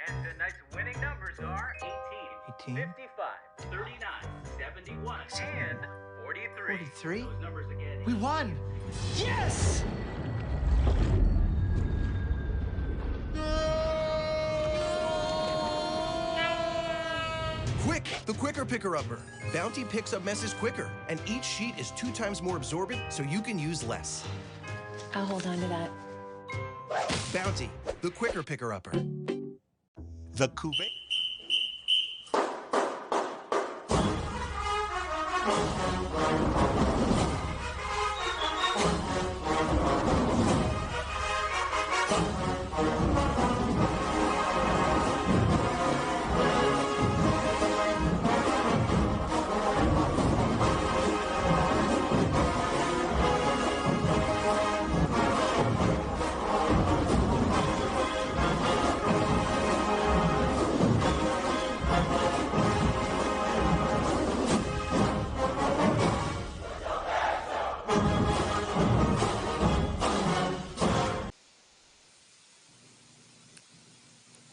And tonight's winning numbers are 18, 18, 55, 39, 71, and 43. 43? Those numbers again. We won! Yes! Quick, the quicker picker-upper. Bounty picks up messes quicker, and each sheet is 2 times more absorbent, so you can use less. I'll hold on to that. Bounty, the quicker picker-upper. The Kuwait.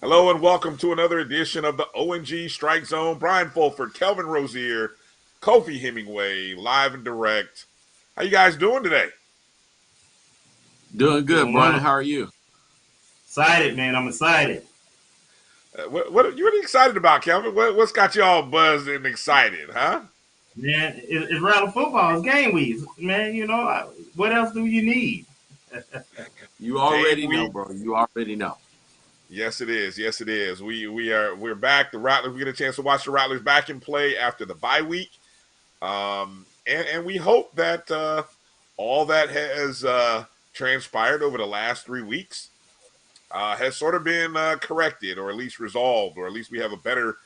Hello and welcome to another edition of the ONG Strike Zone. Bryan Fulford, Kelvin Rozier, Kofi Hemingway, live and direct. How you guys doing today? Doing good, Bryan. How are you? Excited, man. I'm excited. What are you really excited about, Kelvin? What's got you all buzzed and excited, huh? Man, it's Rivalry Football. It's game week, man. You know, what else do you need? You already know, bro. You already know. Yes, it is. Yes, it is. We're back. The Rattlers. We get a chance to watch the Rattlers back in play after the bye week, and we hope that all that has transpired over the last 3 weeks has sort of been corrected, or at least resolved, or at least we have a better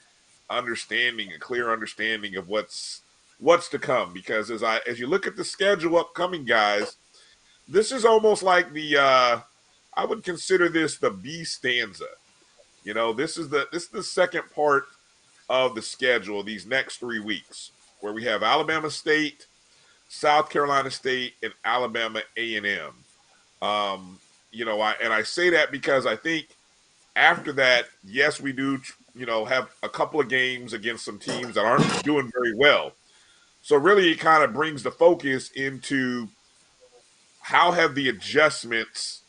understanding, a clear understanding of what's to come. Because as you look at the schedule upcoming, guys, this is almost like the I would consider this the B stanza. You know, this is the second part of the schedule these next 3 weeks, where we have Alabama State, South Carolina State, and Alabama A&M. You know, I say that because I think after that, yes, we do, you know, have a couple of games against some teams that aren't doing very well. So really, it kind of brings the focus into how have the adjustments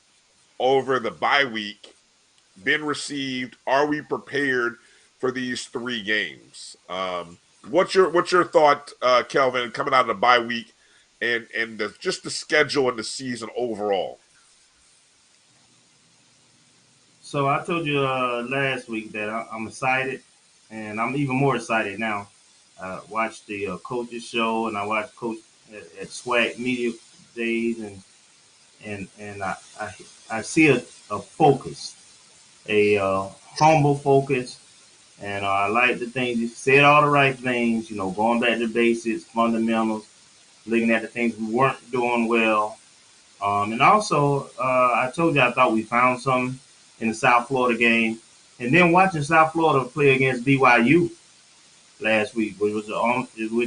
over the bye week been received? Are we prepared for these 3 games? What's your thought, Kelvin, coming out of the bye week and just the schedule and the season overall? So I told you last week that I'm excited, and I'm even more excited now. I watched the coaches show, and I watched Coach at SWAC media days, and I see a focus, a humble focus, and I like the things. You said all the right things, you know, going back to basics, fundamentals, looking at the things we weren't doing well. And also, I told you I thought we found something in the South Florida game. And then watching South Florida play against BYU last week, which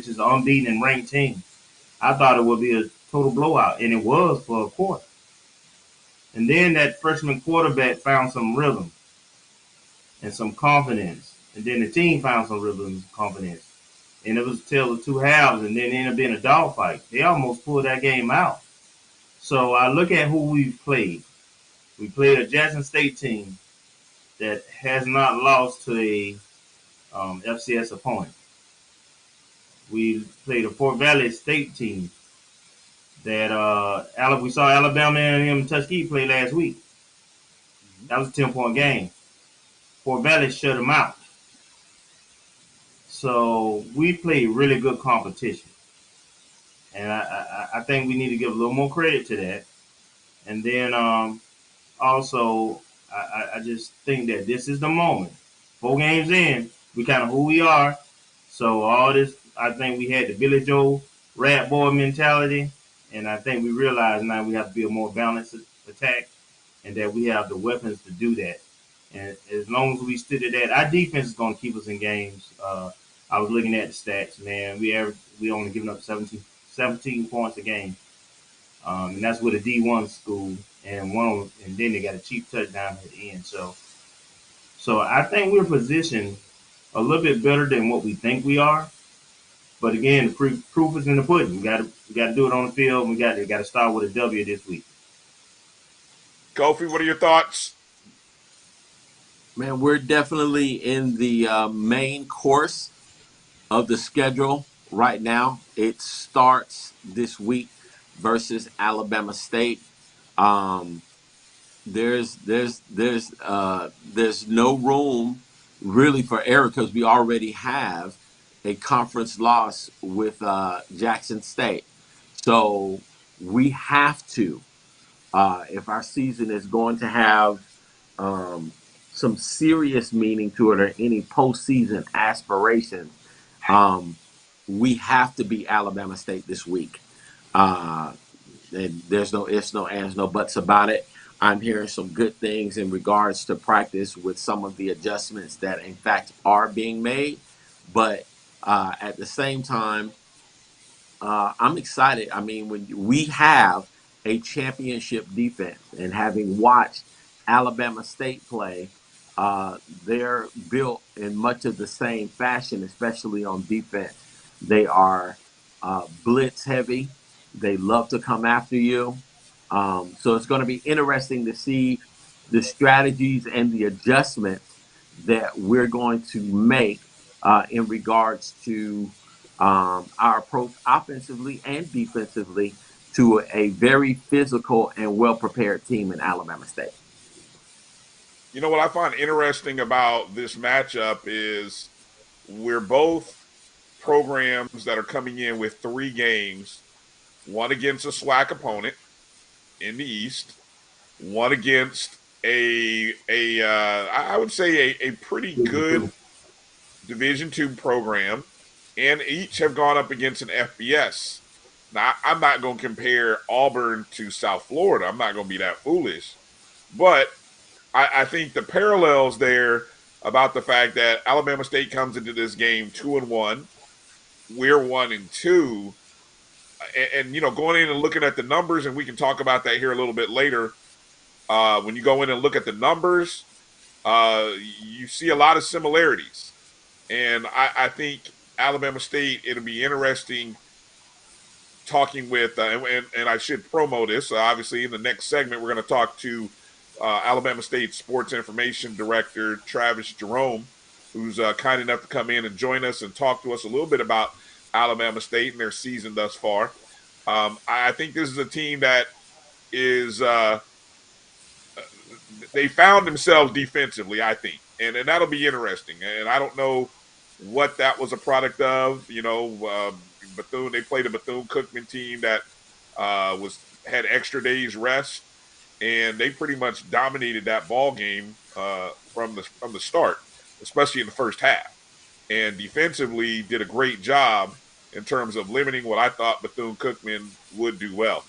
is an unbeaten and ranked team. I thought it would be a total blowout, and it was for a quarter. And then that freshman quarterback found some rhythm and some confidence. And then the team found some rhythm and confidence. And it was a tale of 2 halves, and then it ended up being a dogfight. They almost pulled that game out. So I look at who we've played. We played a Jackson State team that has not lost to a FCS opponent. We played a Fort Valley State team that we saw Alabama and Tuskegee play last week. That was a 10-point game. Fort Valley shut them out. So we played really good competition. And I think we need to give a little more credit to that. And then also, I just think that this is the moment. 4 games in, we kind of who we are. So all this, I think we had the Billy Joe rat boy mentality. And I think we realize now we have to be a more balanced attack and that we have the weapons to do that. And as long as we stick to that, our defense is going to keep us in games. I was looking at the stats, man. We only giving up 17 points a game. And that's with a D1 school. And then they got a cheap touchdown at the end. So So I think we're positioned a little bit better than what we think we are. But again, the proof is in the pudding. We got to do it on the field. We got to start with a W this week. Kofi, what are your thoughts? Man, we're definitely in the main course of the schedule right now. It starts this week versus Alabama State. Um, there's no room really for error because we already have a conference loss with Jackson State. So we have to, if our season is going to have um, some serious meaning to it or any postseason aspirations, we have to beat Alabama State this week. Uh, and there's no ifs, no ands, no buts about it. I'm hearing some good things in regards to practice with some of the adjustments that, in fact, are being made. But at the same time, I'm excited. I mean, when we have a championship defense, and having watched Alabama State play, they're built in much of the same fashion, especially on defense. They are blitz heavy. They love to come after you. So it's going to be interesting to see the strategies and the adjustments that we're going to make in regards to our approach offensively and defensively to a very physical and well-prepared team in Alabama State. You know what I find interesting about this matchup is we're both programs that are coming in with 3 games, one against a SWAC opponent in the East, one against I would say a pretty good Division II program, and each have gone up against an FBS. Now, I'm not going to compare Auburn to South Florida. I'm not going to be that foolish. But I think the parallels there about the fact that Alabama State comes into this game 2-1, we're 1-2, and going in and looking at the numbers, and we can talk about that here a little bit later. When you go in and look at the numbers, you see a lot of similarities, and I think Alabama State, it'll be interesting talking with, and I should promo this. Obviously, in the next segment, we're going to talk to Alabama State Sports Information Director Travis Jarome, who's kind enough to come in and join us and talk to us a little bit about Alabama State and their season thus far. I think this is a team that is they found themselves defensively, I think, and that'll be interesting. And I don't know what that was a product of. Bethune, they played a Bethune-Cookman team that had extra days rest, and they pretty much dominated that ball game from the start, especially in the first half. And defensively did a great job in terms of limiting what I thought Bethune-Cookman would do well.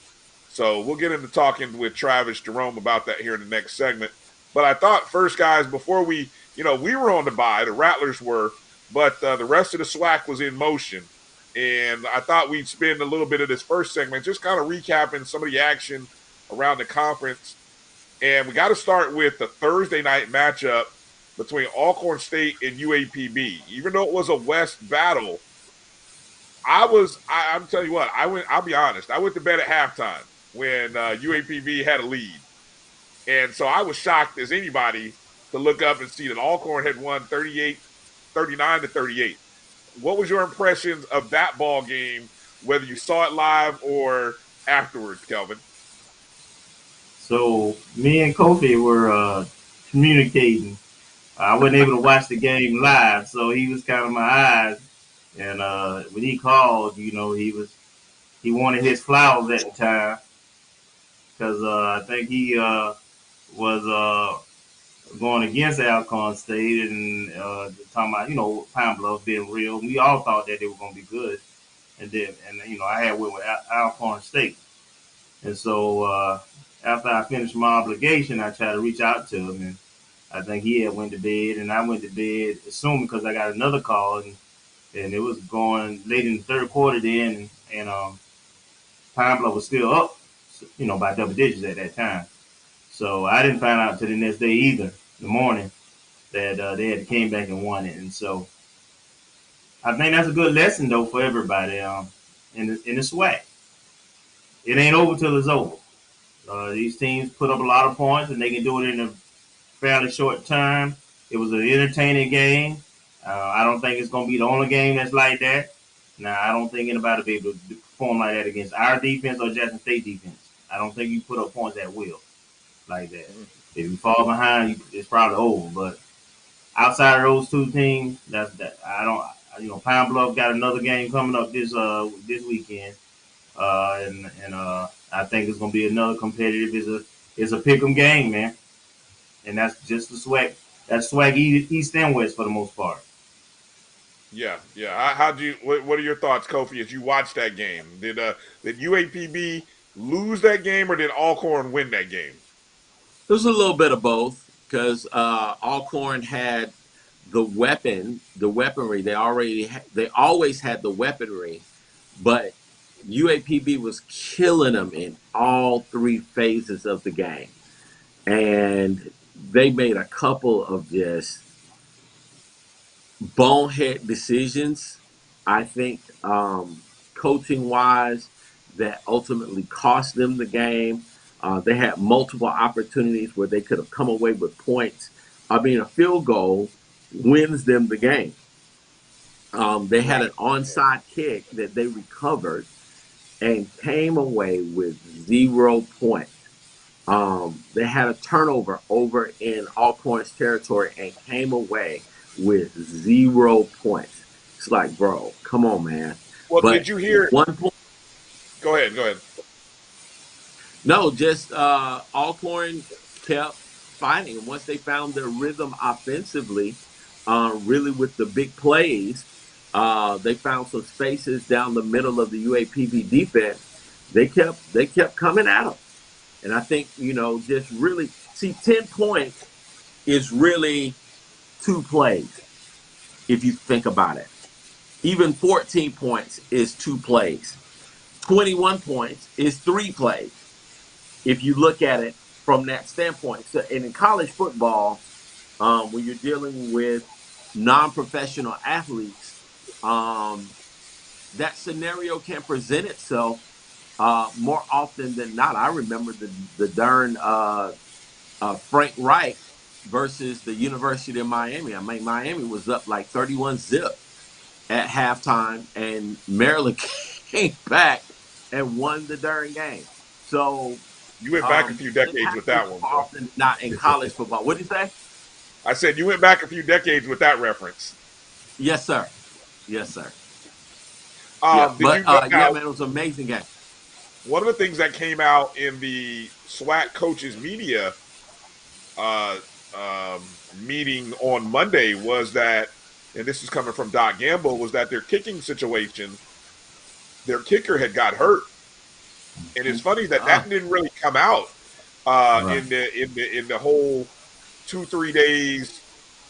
So we'll get into talking with Travis Jarome about that here in the next segment. But I thought first, guys, before we were on the bye, the Rattlers were, but the rest of the SWAC was in motion. And I thought we'd spend a little bit of this first segment just kind of recapping some of the action around the conference. And we got to start with the Thursday night matchup between Alcorn State and UAPB. Even though it was a West battle, I'm telling you what, I'll be honest, I went to bed at halftime when UAPB had a lead. And so I was shocked as anybody to look up and see that Alcorn had won 39-38. What was your impressions of that ball game, whether you saw it live or afterwards, Kelvin? So me and Kofi were communicating. I wasn't able to watch the game live, so he was kind of my eyes. And when he called, he wanted his flowers at the time because I think he was going against Alcorn State and talking about Pine Bluff being real. We all thought that they were going to be good, and I had went with Alcorn State, and so after I finished my obligation, I tried to reach out to him, and I think he had went to bed, and I went to bed assuming because I got another call, and it was going late in the third quarter then, and Pine Bluff was still up, by double digits at that time. So I didn't find out until the next day either, the morning. that they had came back and won it. And so I think that's a good lesson though for everybody in the SWAC. It ain't over till it's over. These teams put up a lot of points, and they can do it in a fairly short time. It was an entertaining game. I don't think it's going to be the only game that's like that. Now, I don't think anybody will be able to perform like that against our defense or Jackson State defense. I don't think you put up points at will like that. If you fall behind, it's probably over. But outside of those two teams, that's that. I don't. Pine Bluff got another game coming up this weekend, and I think it's going to be another competitive. It's a pick'em game, man, and that's just the SWAC. That's SWAC East and West for the most part. Yeah. What are your thoughts, Kofi, as you watched that game? Did UAPB lose that game, or did Alcorn win that game? It was a little bit of both because Alcorn had the weaponry. They always had the weaponry, but UAPB was killing them in all three phases of the game, and they made a couple of just bonehead decisions, I think, coaching wise, that ultimately cost them the game. They had multiple opportunities where they could have come away with points. I mean, a field goal wins them the game. They had an onside kick that they recovered and came away with 0 points. They had a turnover over in Alcorn's territory and came away with 0 points. It's like, bro, come on, man. Well, did you hear 1 point? Go ahead. No, just Alcorn kept fighting. Once they found their rhythm offensively, really with the big plays, they found some spaces down the middle of the UAPB defense. They kept coming at them. And I think, just really, 10 points is really 2 plays, if you think about it. Even 14 points is 2 plays. 21 points is 3 plays, if you look at it from that standpoint. So, and in college football, when you're dealing with non-professional athletes, that scenario can present itself more often than not. I remember the darn Frank Reich versus the University of Miami. I mean, Miami was up like 31-0 at halftime, and Maryland came back and won the darn game. So you went back a few decades with that one. Often not in college football. What did you say? I said you went back a few decades with that reference. Yes, sir. Yes, sir. Man, it was an amazing game. One of the things that came out in the SWAC coaches media meeting on Monday was that, and this is coming from Doc Gamble, was that their kicking situation, their kicker had got hurt, and it's funny that didn't really come out in the whole 2-3 days.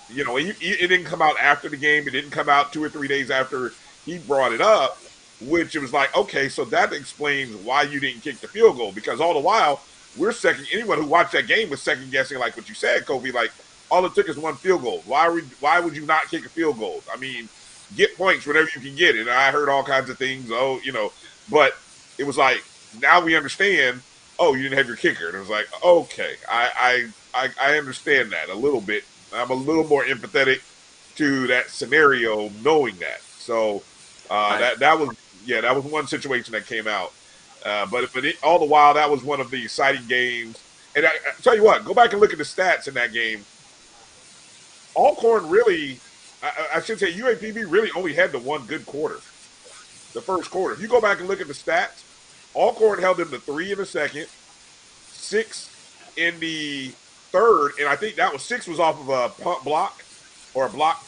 It didn't come out after the game. It didn't come out 2 or 3 days after he brought it up, which it was like, okay, so that explains why you didn't kick the field goal, because all the while anyone who watched that game was second guessing, like what you said, Kofi, like all it took is 1 field goal. Why would you not kick a field goal? I mean, get points whenever you can get it. And I heard all kinds of things, but it was like, now we understand, you didn't have your kicker. And it was like, okay, I understand that a little bit. I'm a little more empathetic to that scenario knowing that. So that was one situation that came out. But all the while, that was one of the exciting games. And I tell you what, go back and look at the stats in that game. Alcorn really, I should say UAPB really only had the one good quarter, the first quarter. If you go back and look at the stats, Alcorn held them to 3 in the second, 6 in the third, and I think that was 6 was off of a punt block or a block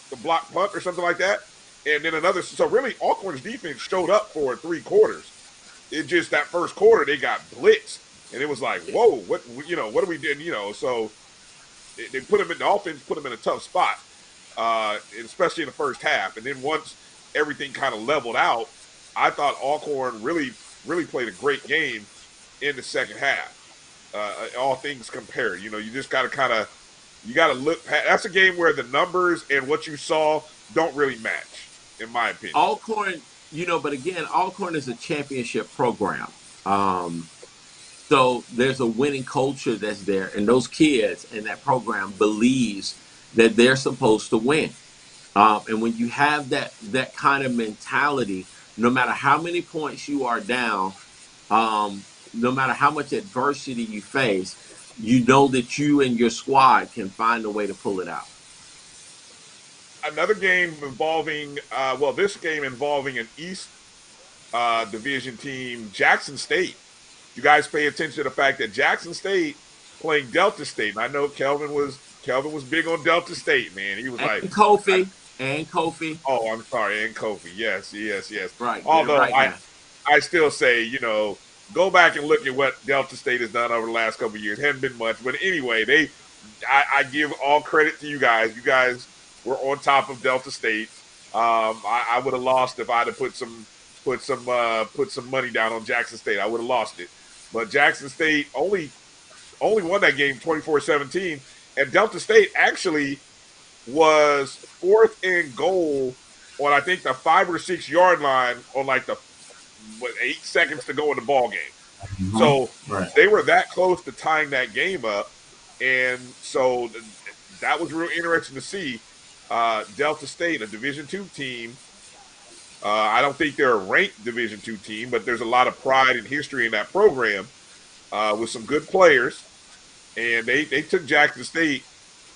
punt or something like that. And then another, so really Alcorn's defense showed up for 3 quarters. It just that first quarter they got blitzed, and it was like, whoa, what are we doing? So they put them in the offense, put them in a tough spot, especially in the first half. And then once everything kind of leveled out, I thought Alcorn really played a great game in the second half. All things compared, you just got to kind of You got to look. That's a game where the numbers and what you saw don't really match, in my opinion. Alcorn, but again, Alcorn is a championship program. So there's a winning culture that's there, and those kids in that program believes that they're supposed to win. And when you have that kind of mentality, no matter how many points you are down, no matter how much adversity you face, you know that you and your squad can find a way to pull it out. Another game involving, this game involving an East Division team, Jackson State. You guys pay attention to the fact that Jackson State playing Delta State. And I know Kelvin was big on Delta State, man. He was and like Kofi. Oh, I'm sorry, and Kofi. Yes. Right. Although right I still say, go back and look at what Delta State has done over the last couple of years. Hadn't been much, but anyway, I give all credit to you guys. You guys were on top of Delta State. I would have lost if I'd have put some money down on Jackson State. I would have lost it. But Jackson State only won that game 24-17, and Delta State actually was 4th and goal on, I think, the 5 or 6 yard line on like the 8 seconds to go in the ball game. Mm-hmm. So They were that close to tying that game up, and so that was real interesting to see. Delta State, a Division II team. I don't think they're a ranked Division II team, but there's a lot of pride and history in that program with some good players. And they took Jackson State.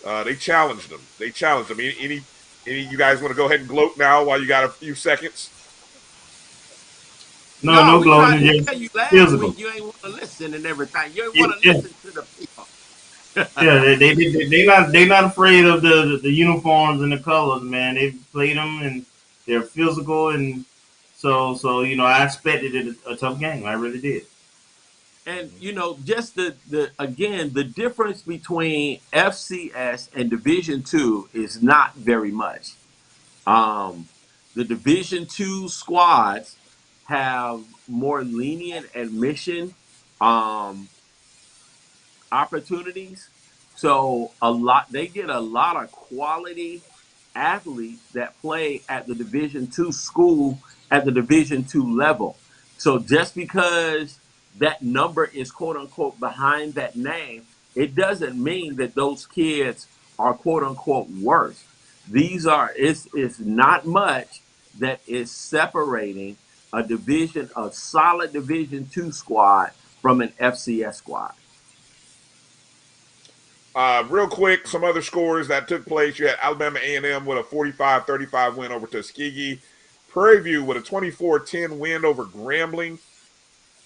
They challenged them. Any you guys want to go ahead and gloat now while you got a few seconds? No gloating. You laugh when you ain't want to listen and everything. You ain't want to listen to the people. Yeah, they not afraid of the uniforms and the colors, man. They played them and they're physical, and so I expected it a tough game. I really did. And just the difference between FCS and Division II is not very much. The Division II squads have more lenient admission opportunities. So they get a lot of quality athletes that play at the Division II school at the Division II level. So just because that number is quote unquote behind that name, it doesn't mean that those kids are quote unquote worse. It's not much that is separating a solid Division II squad from an FCS squad. Real quick, some other scores that took place. You had Alabama A&M with a 45-35 win over Tuskegee. Prairie View with a 24-10 win over Grambling.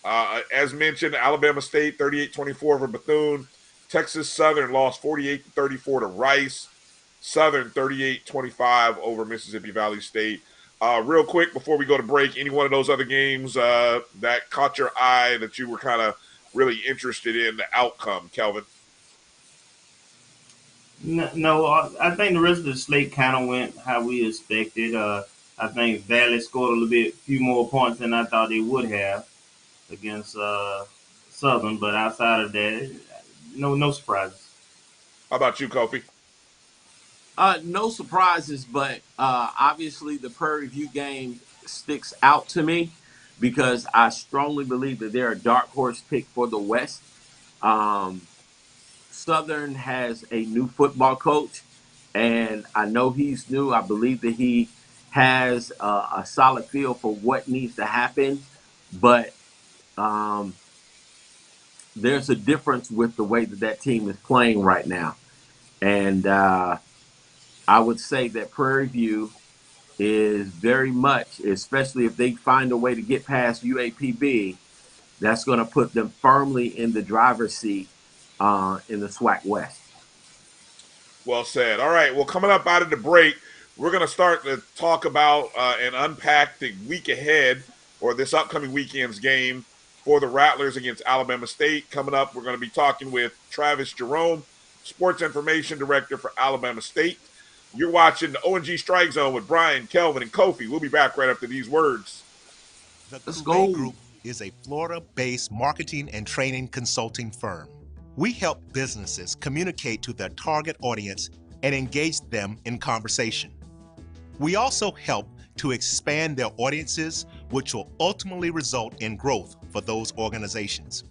As mentioned, Alabama State 38-24 over Bethune. Texas Southern lost 48-34 to Rice. Southern 38-25 over Mississippi Valley State. Real quick, before we go to break, any one of those other games that caught your eye that you were kind of really interested in the outcome, Kelvin? No, I think the rest of the slate kind of went how we expected. I think Valley scored a few more points than I thought they would have against Southern, but outside of that, no surprises. How about you, Kofi? No surprises, but obviously the Prairie View game sticks out to me because I strongly believe that they're a dark horse pick for the West. Southern has a new football coach, and I know he's new. I believe that he has a solid feel for what needs to happen, but there's a difference with the way that team is playing right now. And I would say that Prairie View is very much, especially if they find a way to get past UAPB, that's going to put them firmly in the driver's seat in the SWAC West. Well said. All right. Well, coming up out of the break, we're going to start to talk about and unpack the week ahead or this upcoming weekend's game for the Rattlers against Alabama State. Coming up, we're going to be talking with Travis Jarome, Sports Information Director for Alabama State. You're watching the ONG Strike Zone with Bryan, Kelvin, and Kofi. We'll be back right after these words. The Invade Group is a Florida-based marketing and training consulting firm. We help businesses communicate to their target audience and engage them in conversation. We also help to expand their audiences, which will ultimately result in growth for those organizations.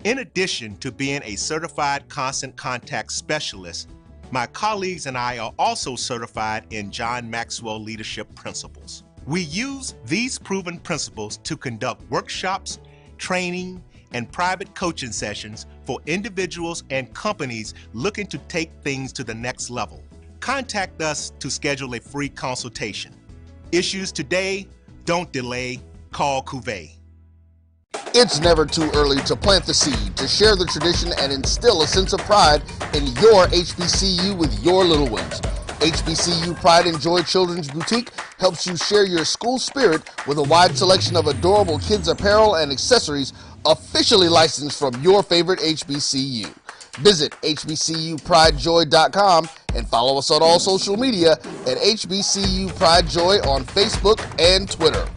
In addition to being a certified constant contact specialist, my colleagues and I are also certified in John Maxwell Leadership Principles. We use these proven principles to conduct workshops, training, and private coaching sessions for individuals and companies looking to take things to the next level. Contact us to schedule a free consultation. Issues today, don't delay, call Cuvée. It's never too early to plant the seed, to share the tradition, and instill a sense of pride in your HBCU with your little ones. HBCU Pride and Joy Children's Boutique helps you share your school spirit with a wide selection of adorable kids' apparel and accessories officially licensed from your favorite HBCU. Visit hbcupridejoy.com and follow us on all social media at HBCU Pride Joy on Facebook and Twitter.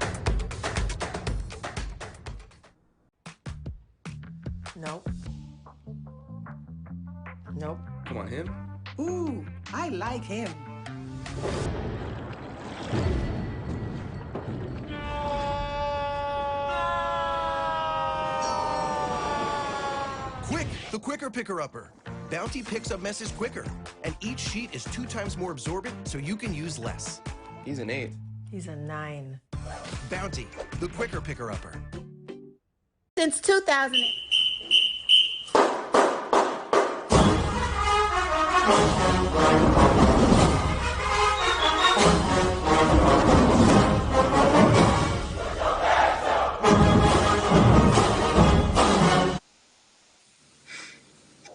Nope. Nope. Come on, him. Ooh, I like him. Quick, the quicker picker-upper. Bounty picks up messes quicker, and each sheet is 2 times more absorbent, so you can use less. He's an 8. He's a 9. Bounty, the quicker picker-upper. Since 2000.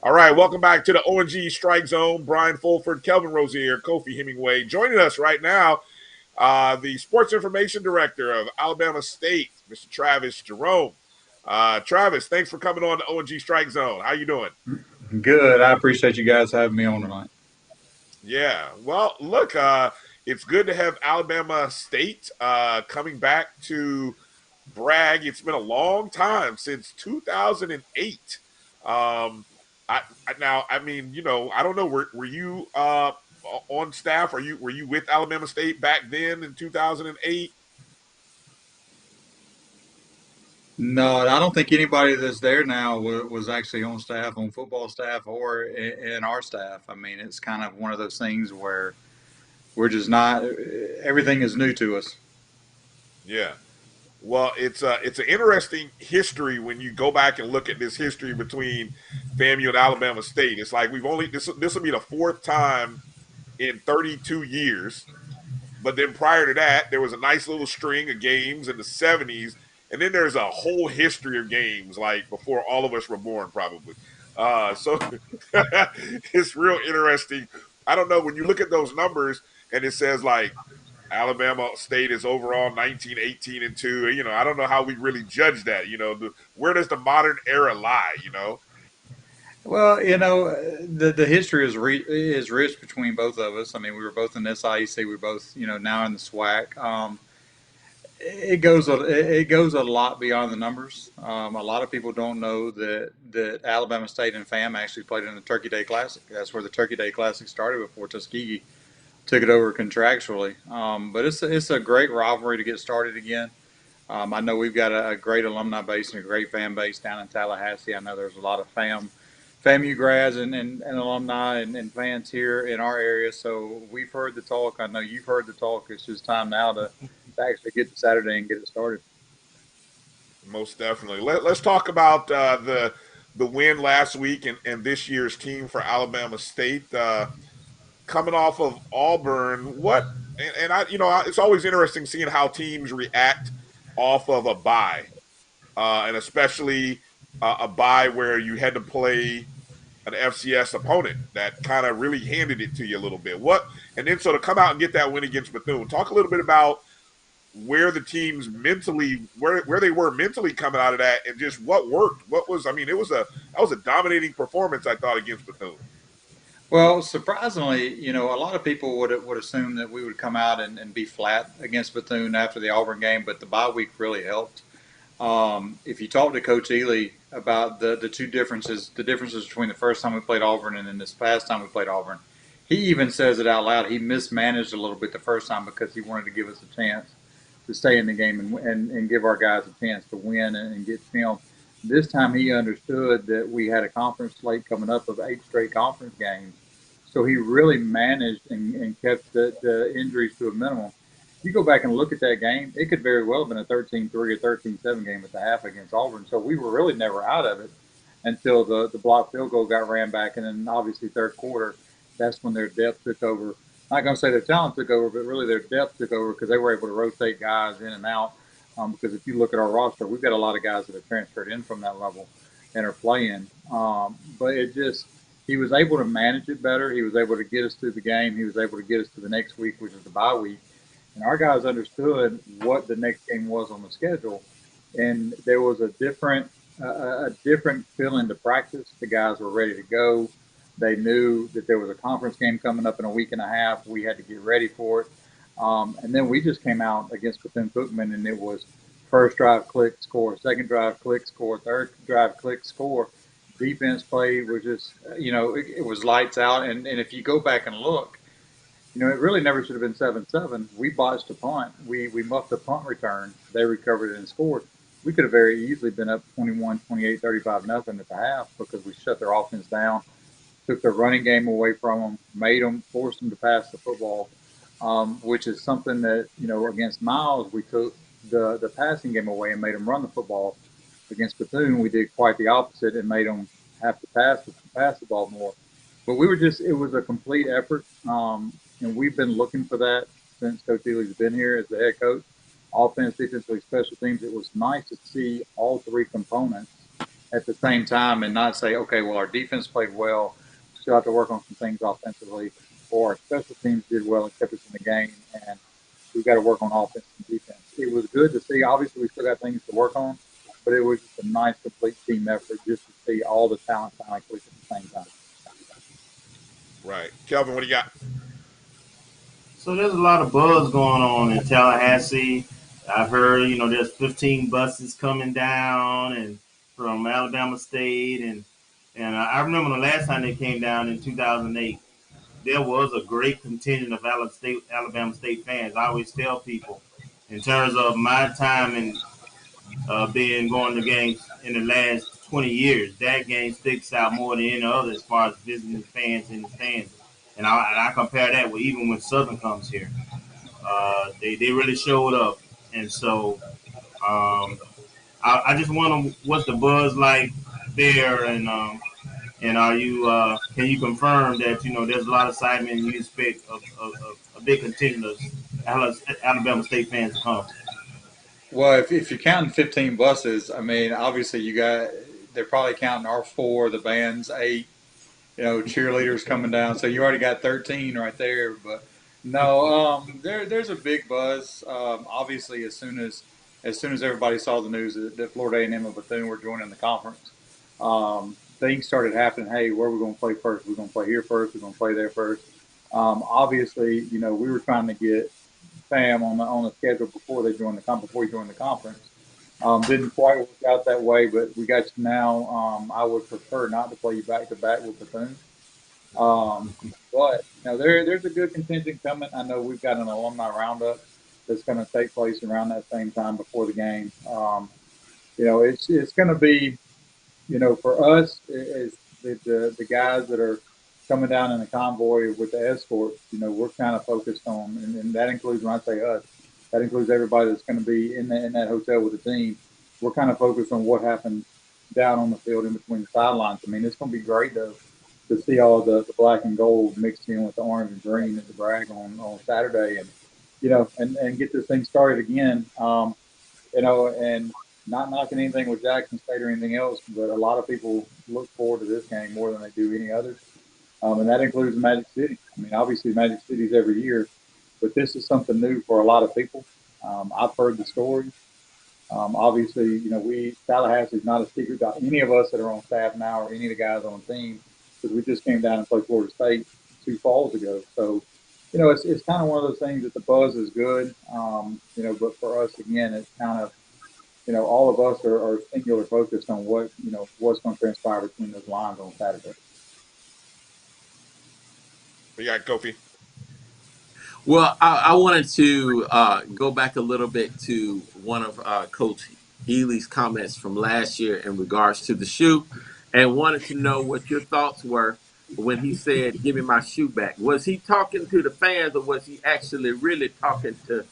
All right, welcome back to the ONG Strike Zone. Bryan Fulford, Kelvin Rozier, Kofi Hemingway. Joining us right now, the Sports Information Director of Alabama State, Mr. Travis Jarome. Travis, thanks for coming on the ONG Strike Zone. How you doing? Good. I appreciate you guys having me on tonight. Yeah. Well, look, it's good to have Alabama State coming back to Bragg. It's been a long time, since 2008. I mean, you know, I don't know. Were you on staff? Were you with Alabama State back then in 2008? No, I don't think anybody that's there now was actually on staff, on football staff, or in our staff. I mean, it's kind of one of those things where we're just not. Everything is new to us. Yeah. Well, it's an interesting history when you go back and look at this history between FAMU and Alabama State. It's like this will be the 4th time in 32 years. But then prior to that, there was a nice little string of games in the 70s. And then there's a whole history of games, like before all of us were born, probably. So it's real interesting. I don't know, when you look at those numbers and it says like Alabama State is overall 19, 18, and 2. You know, I don't know how we really judge that. You know, where does the modern era lie, you know? Well, you know, the history is rich between both of us. I mean, we were both in the SIEC. We were both, you know, now in the SWAC. It goes a lot beyond the numbers. A lot of people don't know that Alabama State and FAM actually played in the Turkey Day Classic. That's where the Turkey Day Classic started before Tuskegee took it over contractually. But it's a great rivalry to get started again. I know we've got a great alumni base and a great fan base down in Tallahassee. I know there's a lot of FAMU grads and alumni and fans here in our area. So we've heard the talk. I know you've heard the talk. It's just time now to actually get to Saturday and get it started. Most definitely. Let's talk about the win last week and this year's team for Alabama State. Coming off of Auburn, it's always interesting seeing how teams react off of a bye, and especially a bye where you had to play an FCS opponent that kind of really handed it to you a little bit. So to come out and get that win against Bethune, talk a little bit about where the teams mentally, where they were mentally coming out of that, and just what worked. That was a dominating performance, I thought, against Bethune. Well, surprisingly, you know, a lot of people would assume that we would come out and be flat against Bethune after the Auburn game, but the bye week really helped. If you talk to Coach Ely about the differences between the first time we played Auburn and then this past time we played Auburn, he even says it out loud. He mismanaged a little bit the first time because he wanted to give us a chance to stay in the game and give our guys a chance to win and get film. This time he understood that we had a conference slate coming up of 8 straight conference games. So he really managed and kept the injuries to a minimum. You go back and look at that game, it could very well have been a 13-3 or 13-7 game at the half against Auburn. So we were really never out of it until the blocked field goal got ran back. And then obviously third quarter, that's when their depth took over. Not going to say their talent took over, but really their depth took over because they were able to rotate guys in and out. Because if you look at our roster, we've got a lot of guys that have transferred in from that level and are playing. But he was able to manage it better. He was able to get us through the game. He was able to get us to the next week, which is the bye week. And our guys understood what the next game was on the schedule. And there was a different feeling to practice. The guys were ready to go. They knew that there was a conference game coming up in a week and a half. We had to get ready for it. And then we just came out against Bethune-Cookman, and it was first drive, click, score, second drive, click, score, third drive, click, score. Defense play was just, it was lights out. And if you go back and look, it really never should have been 7-7. We botched a punt. We muffed a punt return. They recovered it and scored. We could have very easily been up 21, 28, 35 nothing at the half because we shut their offense down, took their running game away from them, forced them to pass the football, which is something that, against Miles, we took the passing game away and made them run the football. Against Bethune, we did quite the opposite and made them have to pass the ball more. But it was a complete effort. And we've been looking for that since Coach Ely's been here as the head coach. Offense, defensively, special teams. It was nice to see all 3 components at the same time and not say, okay, well, our defense played well. We still have to work on some things offensively. Or our special teams did well and kept us in the game. And we've got to work on offense and defense. It was good to see. Obviously, we still got things to work on. But it was just a nice, complete team effort just to see all the talent finally click at the same time. Right. Kelvin, what do you got? So there's a lot of buzz going on in Tallahassee. I've heard, there's 15 buses coming down and from Alabama State. And I remember the last time they came down in 2008, there was a great contingent of Alabama State fans. I always tell people, in terms of my time and going to games in the last 20 years, that game sticks out more than any other as far as visiting fans in the stands. And I compare that with even when Southern comes here. They really showed up. And so I just wonder what's the buzz like there, and are you can you confirm that there's a lot of excitement and you expect a big contingent of Alabama State fans to come? Well, if you're counting 15 buses, I mean, obviously they're probably counting our 4, the band's 8, cheerleaders coming down. So you already got 13 right there. But no, there's a big buzz. Obviously, as soon as everybody saw the news that Florida A&M and Bethune were joining the conference, things started happening. Hey, where are we going to play first? We're going to play here first. We're going to play there first. Obviously, we were trying to get FAM on the schedule before we joined the conference. Didn't quite work out that way, but we got you now. I would prefer not to play you back to back with Bethune. But there's a good contingent coming. I know we've got an alumni roundup that's going to take place around that same time before the game. It's going to be, for us, is the guys that are coming down in the convoy with the escorts. We're kind of focused on, and that includes, when I say us, that includes everybody that's going to be in that hotel with the team. We're kind of focused on what happened down on the field in between the sidelines. I mean, it's going to be great to see all the black and gold mixed in with the orange and green at the Bragg on Saturday, and get this thing started again. And not knocking anything with Jackson State or anything else, but a lot of people look forward to this game more than they do any others. And that includes Magic City. I mean, obviously Magic City's every year, but this is something new for a lot of people. I've heard the stories. Obviously, Tallahassee's not a secret to any of us that are on staff now or any of the guys on the team, because we just came down and played Florida State 2 falls ago. So, it's kind of one of those things that the buzz is good. But for us, again, it's kind of all of us are singular focused on what's going to transpire between those lines on Saturday. We got Kofi. Well, I wanted to go back a little bit to one of Coach Ely's comments from last year in regards to the shoe, and wanted to know what your thoughts were when he said, "Give me my shoe back." Was he talking to the fans, or was he actually really talking to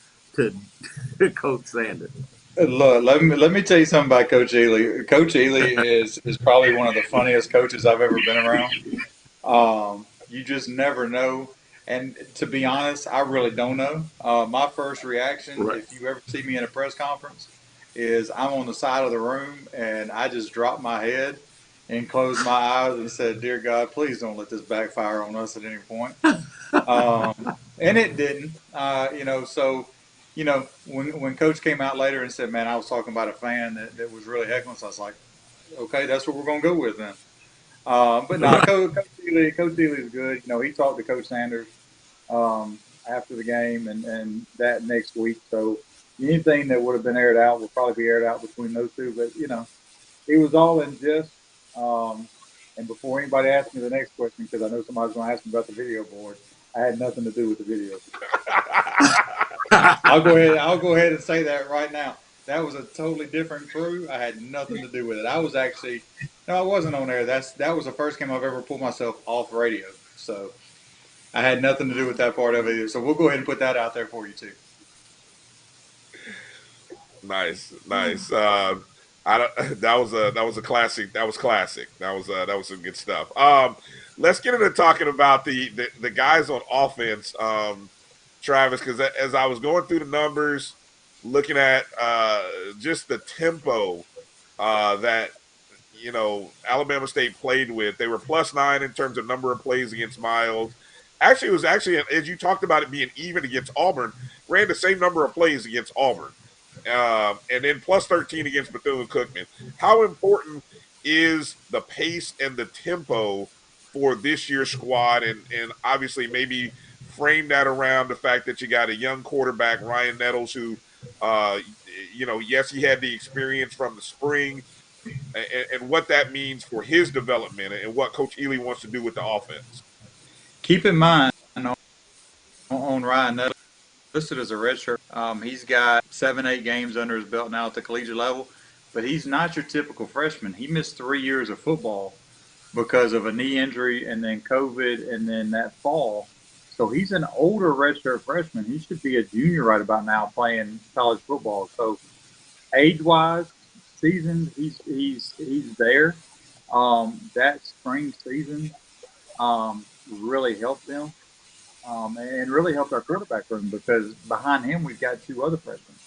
Coach Sanders? Look, let me tell you something about Coach Ely. Coach Ely is probably one of the funniest coaches I've ever been around. You just never know. And to be honest, I really don't know. My first reaction, Right. if you ever see me in a press conference, is I'm on the side of the room and I just drop my head and close my eyes and said, "Dear God, please don't let this backfire on us at any point." And it didn't. When Coach came out later and said, "Man, I was talking about a fan that was really heckling," so I was like, "Okay, that's what we're going to go with then." But no, Coach Ely is good. He talked to Coach Sanders after the game and that next week. So anything that would have been aired out will probably be aired out between those two. But it was all in jest. And before anybody asks me the next question, because I know somebody's going to ask me about the video board, I had nothing to do with the video. I'll go ahead and say that right now. That was a totally different crew. I had nothing to do with it. I was actually, no, I wasn't on there. That was the first game I've ever pulled myself off radio. So I had nothing to do with that part of it either. So we'll go ahead and put that out there for you too. Nice. That was a classic. That was classic. That was some good stuff. Let's get into talking about the guys on offense, Travis, because as I was going through the numbers, looking at just the tempo that Alabama State played with, they were +9 in terms of number of plays against Miles. Actually, it was as you talked about it being even against Auburn, ran the same number of plays against Auburn. And then +13 against Bethune-Cookman. How important is the pace and the tempo for this year's squad? And obviously maybe frame that around the fact that you got a young quarterback, Ryan Nettles, who, yes, he had the experience from the spring, and what that means for his development and what Coach Ely wants to do with the offense. Keep in mind on Ryan Nettles, listed as a redshirt. He's got 7-8 games under his belt now at the collegiate level, but he's not your typical freshman. He missed 3 years of football because of a knee injury and then COVID and then that fall. So he's an older redshirt freshman. He should be a junior right about now playing college football. So age-wise, seasoned, he's there. That spring season really helped them. And really helped our quarterback room because behind him we've got 2 other freshmen.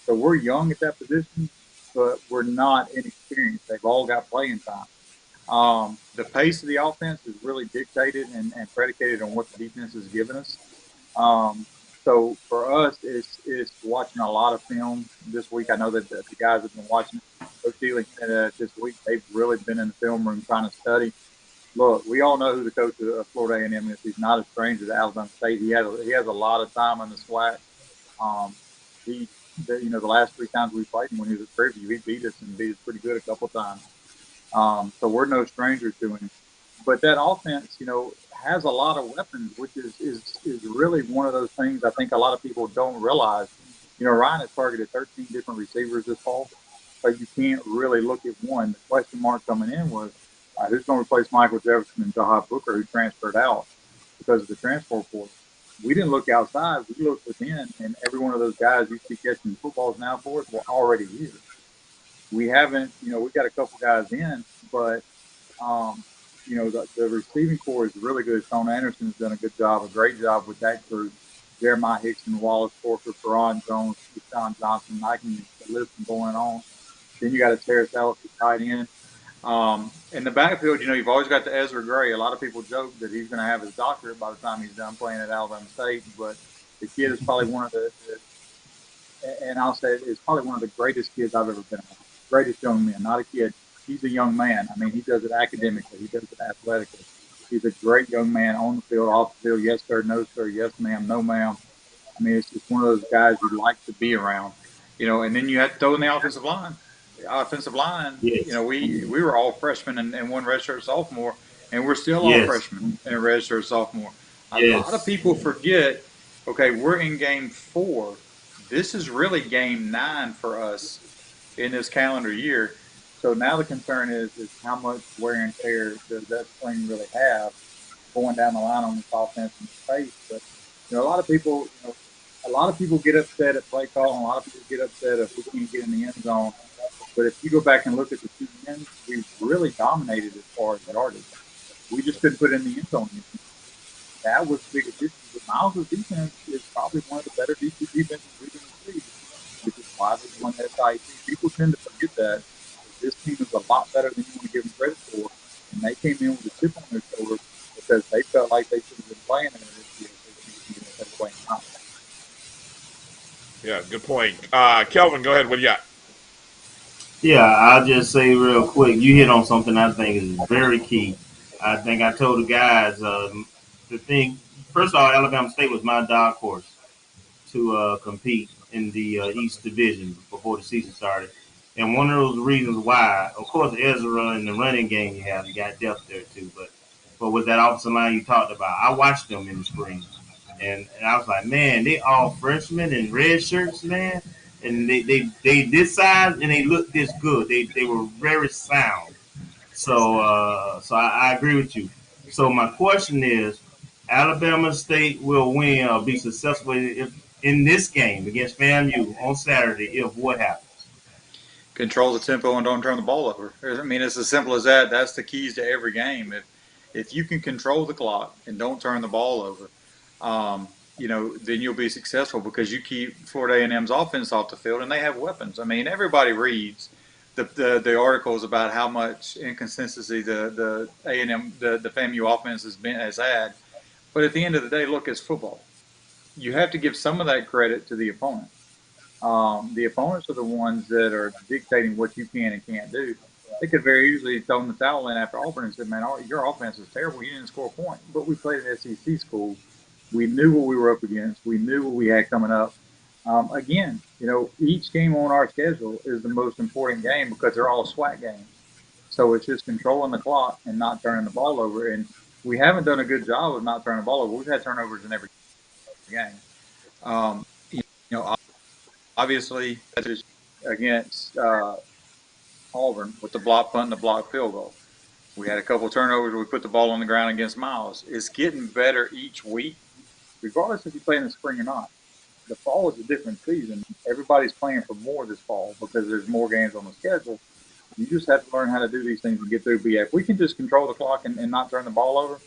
So we're young at that position, but we're not inexperienced. They've all got playing time. The pace of the offense is really dictated and predicated on what the defense has given us. So for us, it's watching a lot of film this week. I know that the guys have been watching Coach Ely this week. They've really been in the film room trying to study. Look, we all know who the coach of Florida A&M is. He's not a stranger to Alabama State. He has a lot of time in the SWAC. The last 3 times we played him when he was at Preview, he beat us and beat us pretty good a couple times. So we're no stranger to him. But that offense, has a lot of weapons, which is really one of those things I think a lot of people don't realize. Ryan has targeted 13 different receivers this fall, so you can't really look at one. The question mark coming in was, who's going to replace Michael Jefferson and Jahad Booker, who transferred out because of the transfer portal? We didn't look outside. We looked within, and every one of those guys you see catching footballs now for us were already here. We haven't, we've got a couple guys in, but, the receiving core is really good. Sean Anderson's done a great job with that group. Jeremiah Hickson, Wallace Corker, Ferron Jones, Deshaun Johnson. I can list them going on. Then you got a Terrace Ellis at tight end. In the backfield, you've always got the Ezra Gray. A lot of people joke that he's going to have his doctorate by the time he's done playing at Alabama State, but the kid is probably one of and I'll say it's probably one of the greatest kids I've ever been around. Greatest young man, not a kid. He's a young man. I mean, he does it academically. He does it athletically. He's a great young man on the field, off the field. Yes, sir. No, sir. Yes, ma'am. No, ma'am. I mean, it's just one of those guys you like to be around. And then you have to throw in the offensive line. The offensive line, Yes. we were all freshmen and one redshirt sophomore, and we're still all Yes. freshmen and a redshirt sophomore. A lot of Yes. people forget, okay, we're in game 4. This is really game 9 for us in this calendar year. So now the concern is how much wear and tear does that spring really have going down the line on this offense in space. But a lot of people, a lot of people get upset at play call, and a lot of people get upset if we can't get in the end zone. But if you go back and look at the 2 ends, we really dominated as far as yardage. We just couldn't put it in the end zone. That was the biggest issue. But Miles' defense is probably one of the better defenses we've been in the league, which is why they won that SIC. People tend to forget that this team is a lot better than you want to give them credit for. And they came in with a chip on their shoulder because they felt like they should have been playing in this year. Instead of playing out. Yeah, good point. Kelvin, go ahead. What do you got? Yeah, I'll just say real quick. You hit on something I think is very key. I think I told the guys the thing. First of all, Alabama State was my dark horse to compete in the East Division before the season started. And one of those reasons why, of course, Ezra in the running game you got depth there too. But with that offensive line you talked about, I watched them in the spring, and I was like, man, they all freshmen and red shirts, man, and they this size and they look this good. They were very sound. So I agree with you. So my question is, Alabama State will win or be successful if in this game against FAMU on Saturday. If what happens? Control the tempo and don't turn the ball over. I mean, it's as simple as that. That's the keys to every game. If you can control the clock and don't turn the ball over, then you'll be successful because you keep Florida A&M's offense off the field and they have weapons. I mean, everybody reads the articles about how much inconsistency the A&M the FAMU offense has had, but at the end of the day, look, it's football. You have to give some of that credit to the opponent. The opponents are the ones that are dictating what you can and can't do. They could very easily throw the towel in after Auburn and said, man, your offense is terrible. You didn't score a point. But we played an SEC school. We knew what we were up against. We knew what we had coming up. Again, each game on our schedule is the most important game because they're all SWAC games. So it's just controlling the clock and not turning the ball over. And we haven't done a good job of not turning the ball over. We've had turnovers in every game. Obviously, against Auburn with the block punt and the block field goal. We had a couple of turnovers where we put the ball on the ground against Miles. It's getting better each week, regardless if you play in the spring or not. The fall is a different season. Everybody's playing for more this fall because there's more games on the schedule. You just have to learn how to do these things and get through. But yeah, if we can just control the clock and not turn the ball over,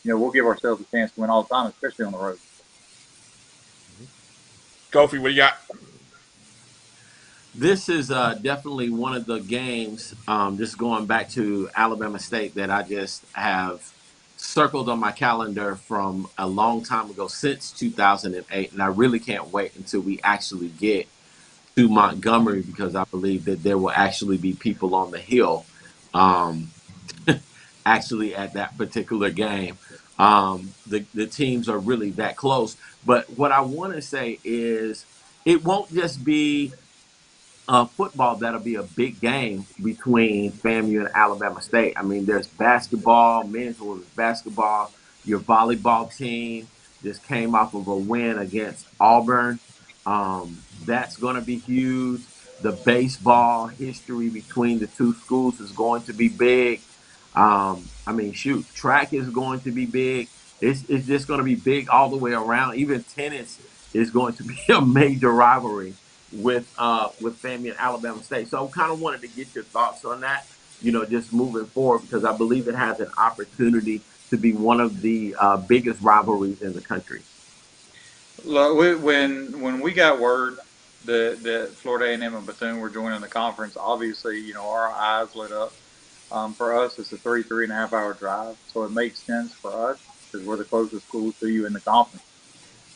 we'll give ourselves a chance to win all the time, especially on the road. Kofi, what do you got? This is definitely one of the games, just going back to Alabama State, that I just have circled on my calendar from a long time ago, since 2008. And I really can't wait until we actually get to Montgomery, because I believe that there will actually be people on the Hill actually at that particular game. The teams are really that close. But what I want to say is it won't just be football that'll be a big game between FAMU and Alabama State. I mean, there's basketball, men's or women's basketball. Your volleyball team just came off of a win against Auburn. That's going to be huge. The baseball history between the two schools is going to be big. Shoot, track is going to be big. It's just going to be big all the way around. Even tennis is going to be a major rivalry with FAMU and Alabama State. So I kind of wanted to get your thoughts on that, just moving forward, because I believe it has an opportunity to be one of the biggest rivalries in the country. Look, when we got word that Florida A&M and Bethune were joining the conference, obviously, our eyes lit up. For us, it's a 3.5 hour drive, so it makes sense for us because we're the closest school to you in the conference.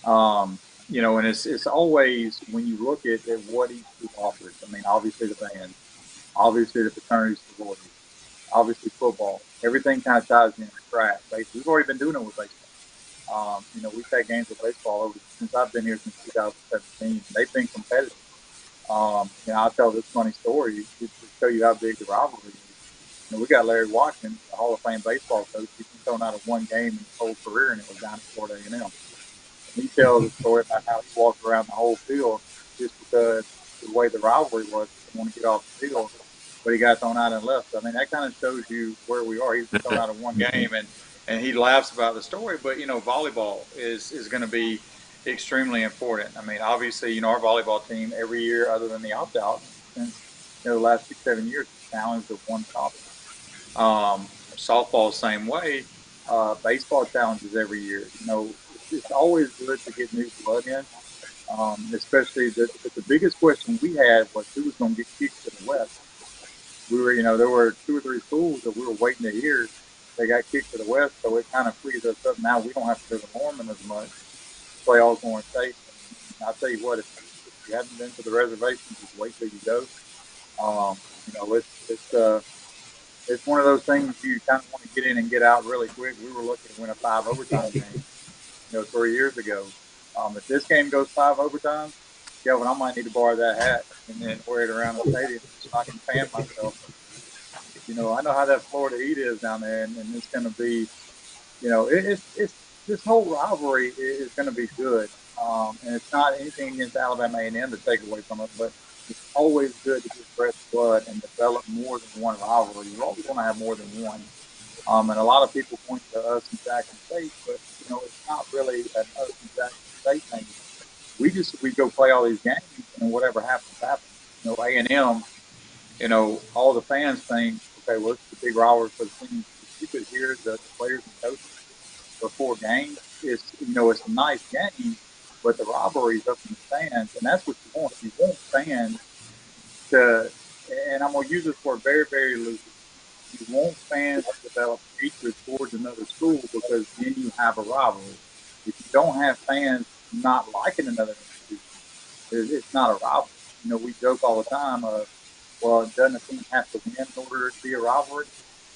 And it's always, when you look at what each school offers, I mean, obviously the band, obviously the fraternity sorority, obviously football, everything kind of ties in track. We've already been doing it with baseball. We've had games with baseball since I've been here since 2017. They've been competitive. I'll tell this funny story to show you how big the rivalry is. We got Larry Watkins, the Hall of Fame baseball coach. He's been thrown out of one game in his whole career, and it was down at Florida A&M. And he tells a story about how he walked around the whole field just because the way the rivalry was, he didn't want to get off the field, but he got thrown out and left. So, I mean, that kind of shows you where we are. He's been thrown out of one game, and he laughs about the story. But, volleyball is going to be extremely important. I mean, obviously, our volleyball team every year, other than the opt-out, since the last 6-7 years, has challenged at one topic. Softball, same way. Baseball challenges every year. It's always good to get new blood in, especially the biggest question we had was who was going to get kicked to the West. We were, there were 2 or 3 schools that we were waiting to hear. They got kicked to the West, so it kind of frees us up. Now we don't have to go to Norman as much. Play Alcorn State. And I'll tell you what, if you haven't been to the reservation, just wait till you go. It's one of those things you kind of want to get in and get out really quick. We were looking to win a 5 overtime game, 3 years ago. If this game goes 5 overtime, Kelvin, I might need to borrow that hat and then wear it around the stadium so I can fan myself. I know how that Florida heat is down there, and it's going to be, it's this whole rivalry is going to be good. And it's not anything against Alabama A&M to take away from it, but it's always good to get fresh blood and develop more than one rivalry. You're always going to have more than one. And a lot of people point to us in Jackson State, but, it's not really an us in Jackson State thing. We go play all these games, and whatever happens, happens. A&M, all the fans think, okay, well, it's the big rivalry for the team. You could hear the players and coaches before games. It's a nice game, but the rivalry is up in the stands, and that's what you want. You want fans to, and I'm going to use this word very, very loosely. You want fans to develop hatred towards another school because then you have a rivalry. If you don't have fans not liking another institution, it's not a rivalry. We joke all the time well, doesn't a team have to win in order to be a rivalry?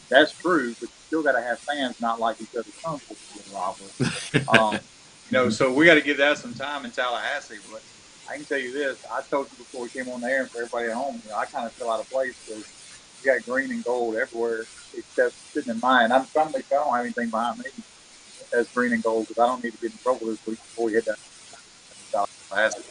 That's true, but you still got to have fans not like each other's sons to be a rivalry. So we got to give that some time in Tallahassee. But I can tell you this: I told you before we came on the air, and for everybody at home, I kind of feel out of place because you got green and gold everywhere except sitting in mine. I'm trying to make sure I don't have anything behind me that's green and gold because I don't need to get in trouble this week before we hit that Tallahassee.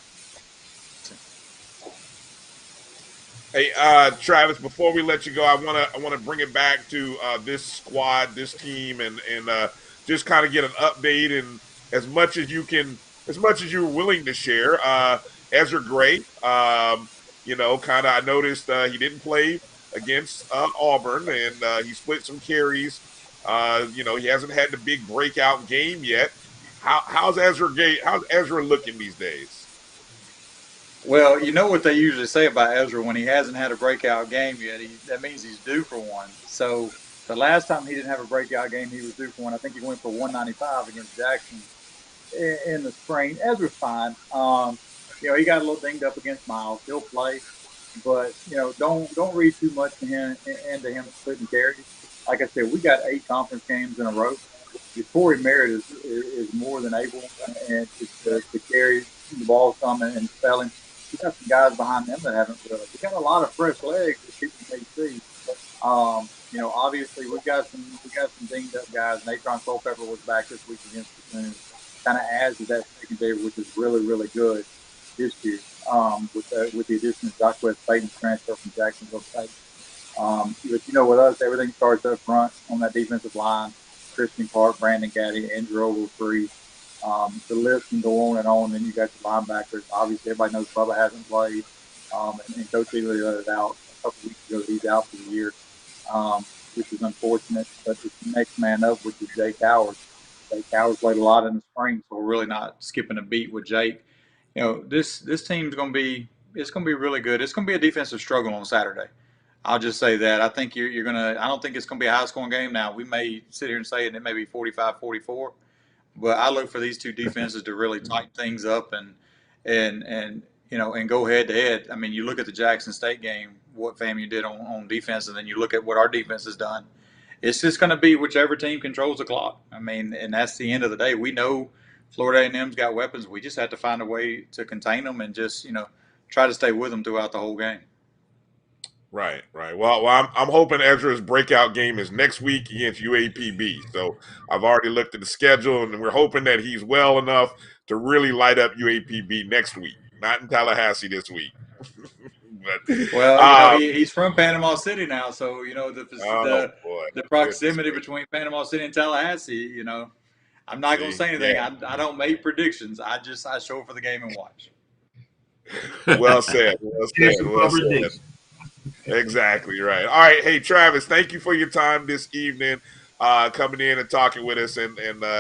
Hey, Travis, before we let you go, I want to bring it back to this squad, this team, and just kind of get an update and as much as you're willing to share. Ezra Gray, kind of I noticed he didn't play against Auburn, and he split some carries. He hasn't had the big breakout game yet. How's Ezra looking these days? Well, you know what they usually say about Ezra when he hasn't had a breakout game yet. That means he's due for one. So the last time he didn't have a breakout game, he was due for one. I think he went for 195 against Jackson in the spring. Ezra's fine. He got a little dinged up against Miles. He'll play, but don't read too much into him splitting carries. Like I said, we got 8 conference games in a row. Corey Merritt is more than able and to carry the ball coming and spelling. We got some guys behind them that haven't really. We got a lot of fresh legs that people may see. Obviously we got some dinged up guys. Natron Culpepper was back this week against the Sooners. Kind of adds to that secondary, which is really, really good this year. With the addition of Jacques Payton's transfer from Jacksonville State. But with us, everything starts up front on that defensive line. Christian Clark, Brandon Gaddy, Andrew Ogletree. The list can go on and on. Then you got your linebackers. Obviously, everybody knows Bubba hasn't played. And Coach Ely let it out a couple weeks ago. He's out for the year, which is unfortunate. But it's the next man up, which is Jake Howard. Jake Howard played a lot in the spring, so we're really not skipping a beat with Jake. This team's going to be really good. It's going to be a defensive struggle on Saturday. I'll just say that. I think you're going to – I don't think it's going to be a high-scoring game now. We may sit here and say it may be 45-44. But I look for these two defenses to really tighten things up and go head to head. I mean, you look at the Jackson State game, what FAMU did on defense, and then you look at what our defense has done. It's just going to be whichever team controls the clock. I mean, and that's the end of the day. We know Florida A&M's got weapons. We just have to find a way to contain them and just try to stay with them throughout the whole game. Right. Well, I'm hoping Ezra's breakout game is next week against UAPB. So I've already looked at the schedule, and we're hoping that he's well enough to really light up UAPB next week, not in Tallahassee this week. But, well, he's from Panama City now, so the proximity between Panama City and Tallahassee. I'm not going to say anything. Yeah. I don't make predictions. I show up for the game and watch. Well said. Exactly right. All right, hey Travis, thank you for your time this evening, coming in and talking with us and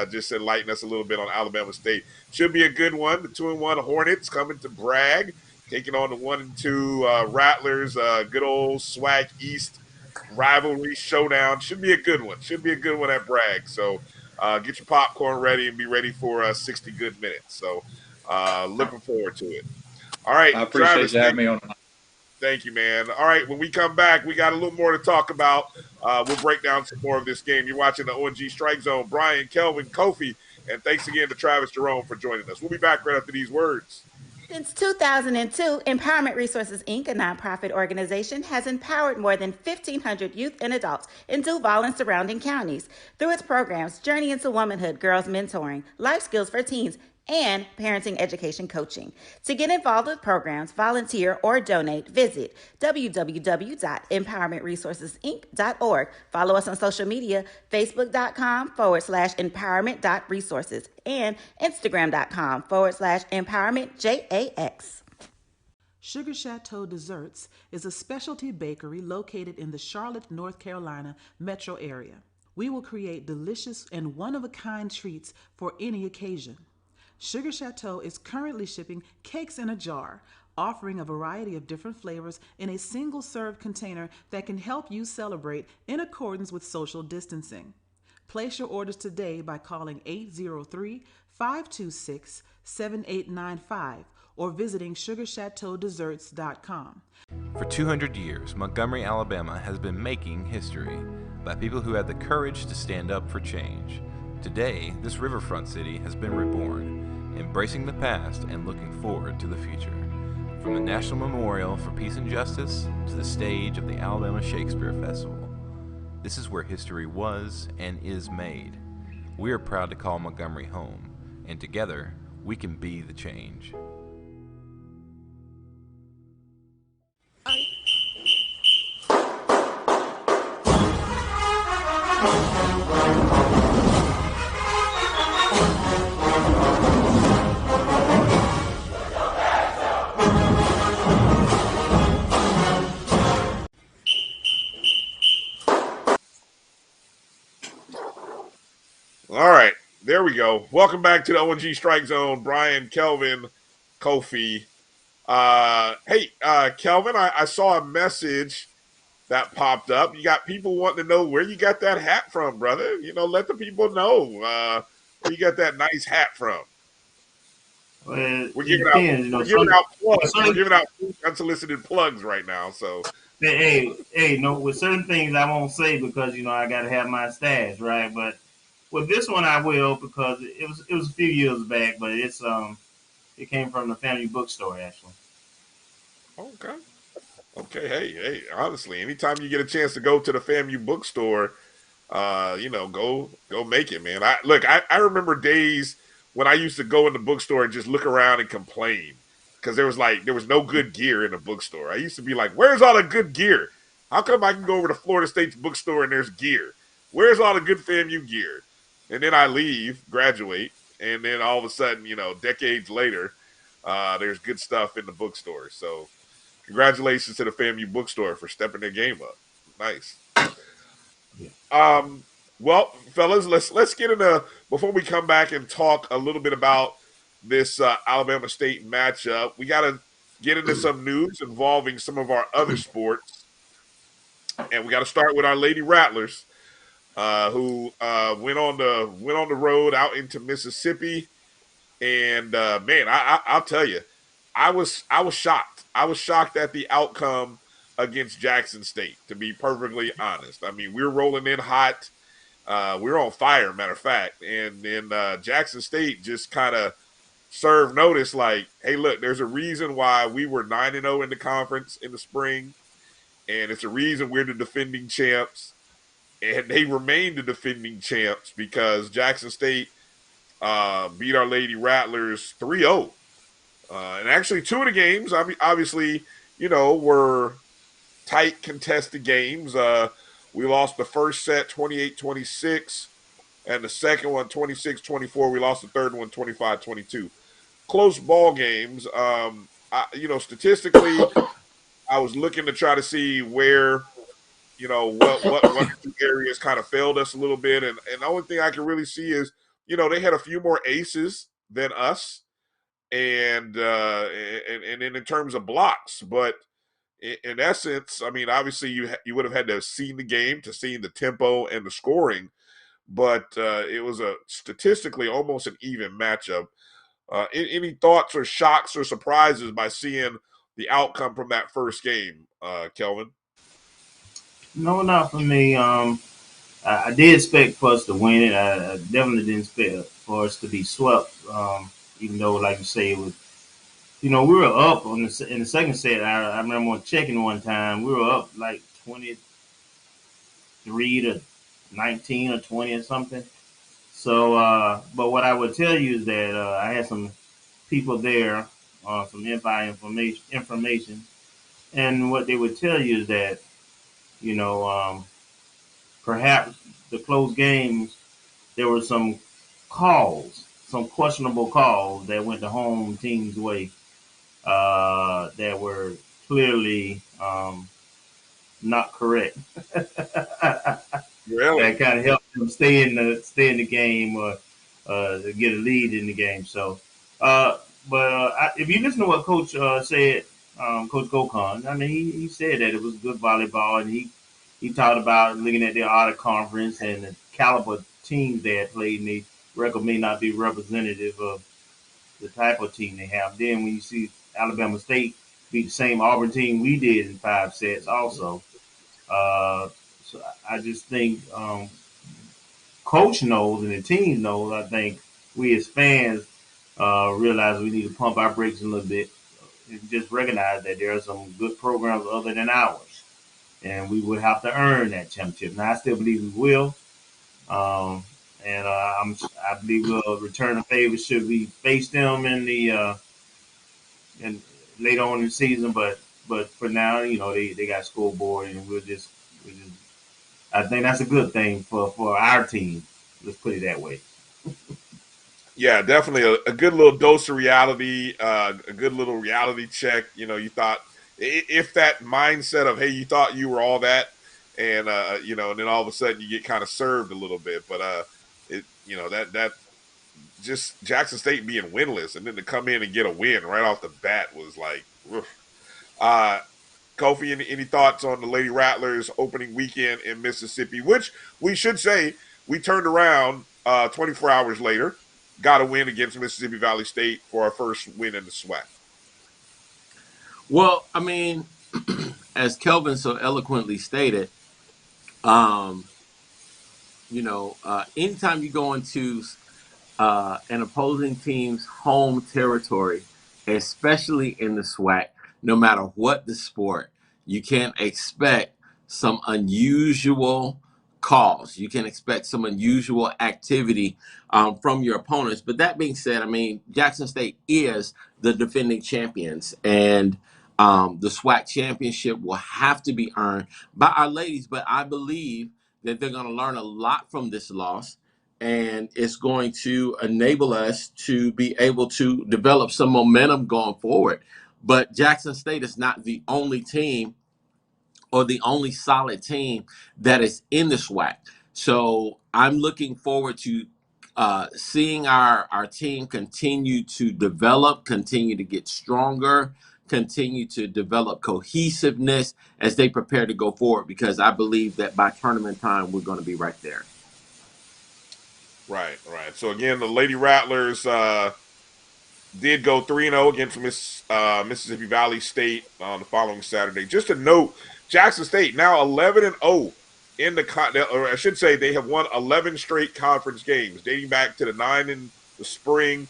just enlightening us a little bit on Alabama State. Should be a good one. The 2-1 Hornets coming to Bragg, taking on the 1-2 Rattlers. Good old SWAC East rivalry showdown. Should be a good one. At Bragg. So get your popcorn ready and be ready for 60 good minutes. So looking forward to it. All right, I appreciate Travis, you having me on. Thank you, man. All right, when we come back, we got a little more to talk about. We'll break down some more of this game. You're watching the ONG Strike Zone. Bryan, Kelvin, Kofi, and thanks again to Travis Jarome for joining us. We'll be back right after these words. Since 2002, Empowerment Resources, Inc., a nonprofit organization, has empowered more than 1,500 youth and adults in Duval and surrounding counties. Through its programs, Journey into Womanhood, Girls Mentoring, Life Skills for Teens, and parenting education coaching. To get involved with programs, volunteer, or donate, visit www.empowermentresourcesinc.org. Follow us on social media, facebook.com/empowerment.resources and instagram.com/empowermentJAX. Sugar Chateau Desserts is a specialty bakery located in the Charlotte, North Carolina metro area. We will create delicious and one-of-a-kind treats for any occasion. Sugar Chateau is currently shipping cakes in a jar, offering a variety of different flavors in a single-serve container that can help you celebrate in accordance with social distancing. Place your orders today by calling 803-526-7895 or visiting sugarchateaudesserts.com. For 200 years, Montgomery, Alabama has been making history by people who had the courage to stand up for change. Today, this riverfront city has been reborn, embracing the past and looking forward to the future. From the National Memorial for Peace and Justice to the stage of the Alabama Shakespeare Festival, this is where history was and is made. We are proud to call Montgomery home, and together, we can be the change. All right, there we go. Welcome back to the ONG Strike Zone. Bryan, Kelvin, Kofi. Hey, Kelvin, I saw a message that popped up. You got people wanting to know where you got that hat from, brother. Let the people know where you got that nice hat from. Well, we're giving out plugs. We're giving out unsolicited plugs right now. So hey, with certain things I won't say because I got to have my stash, right? But with this one I will because it was a few years back, but it came from the FAMU bookstore actually. Okay. Hey. Honestly, anytime you get a chance to go to the FAMU bookstore, go make it, man. I remember days when I used to go in the bookstore and just look around and complain because there was no good gear in the bookstore. I used to be like, "Where's all the good gear? How come I can go over to Florida State's bookstore and there's gear? Where's all the good FAMU gear?" And then I leave, graduate, and then all of a sudden, decades later, there's good stuff in the bookstore. So congratulations to the FAMU bookstore for stepping their game up. Nice. Yeah. Well, fellas, let's get into, before we come back and talk a little bit about this Alabama State matchup, we got to get into some news involving some of our other sports. And we got to start with our Lady Rattlers. Who went on the road out into Mississippi, and man, I'll tell you, I was shocked. I was shocked at the outcome against Jackson State. To be perfectly honest, I mean, we were rolling in hot, we were on fire, matter of fact, and then Jackson State just kind of serve notice like, hey, look, there's a reason why we were 9-0 in the conference in the spring, and it's a reason we're the defending champs, and they remain the defending champs because Jackson State beat our Lady Rattlers 3-0. And actually, two of the games, obviously, were tight, contested games. We lost the first set 28-26, and the second one 26-24. We lost the third one 25-22. Close ball games. Statistically, I was looking to try to see where, what one or two areas kind of failed us a little bit, and the only thing I can really see is, they had a few more aces than us, and then in terms of blocks, but in essence, I mean, obviously you would have had to have seen the game to see the tempo and the scoring, but it was a statistically almost an even matchup. Any thoughts or shocks or surprises by seeing the outcome from that first game, Kelvin? No, not for me. I did expect for us to win it. I definitely didn't expect for us to be swept. Even though, like you say, it was, we were up in the second set. I remember checking one time. We were up like 23-19 or 20 or something. So, but what I would tell you is that I had some people there, some inside information, and what they would tell you is that, perhaps the close games, there were some questionable calls that went the home team's way, that were clearly not correct. Really? That kind of helped them stay in the game or get a lead in the game. So, if you listen to what Coach said, Coach Gokon, I mean, he said that it was good volleyball, and he talked about looking at their audit conference and the caliber teams they had played, and the record may not be representative of the type of team they have. Then when you see Alabama State beat the same Auburn team we did in 5 sets also. So I just think Coach knows and the team knows. I think we as fans realize we need to pump our brakes a little bit and just recognize that there are some good programs other than ours, and we would have to earn that championship. Now, I still believe we will, and I believe we'll return the favor should we face them in the and later on in the season. But for now, they got scoreboard, and we'll just I think that's a good thing for our team. Let's put it that way. Yeah, definitely a good little dose of reality, a good little reality check. You thought if that mindset of, hey, you thought you were all that, and and then all of a sudden you get kind of served a little bit. But that just Jackson State being winless and then to come in and get a win right off the bat was like, Kofi, any thoughts on the Lady Rattlers opening weekend in Mississippi, which we should say we turned around 24 hours later, got a win against Mississippi Valley State for our first win in the SWAC. Well, I mean, as Kelvin so eloquently stated, anytime you go into an opposing team's home territory, especially in the SWAC, no matter what the sport, you can expect some unusual calls. You can expect some unusual activity from your opponents. But that being said, I mean, Jackson State is the defending champions, and the SWAC championship will have to be earned by our ladies. But I believe that they're going to learn a lot from this loss, and it's going to enable us to be able to develop some momentum going forward. But Jackson State is not the only team or the only solid team that is in the SWAC. So I'm looking forward to seeing our team continue to develop, continue to get stronger, continue to develop cohesiveness as they prepare to go forward, because I believe that by tournament time, we're going to be right there. Right. So again, the Lady Rattlers did go 3-0 against Mississippi Valley State on the following Saturday. Just to note, Jackson State now 11-0 in the or I should say they have won 11 straight conference games, dating back to the 9 in the spring,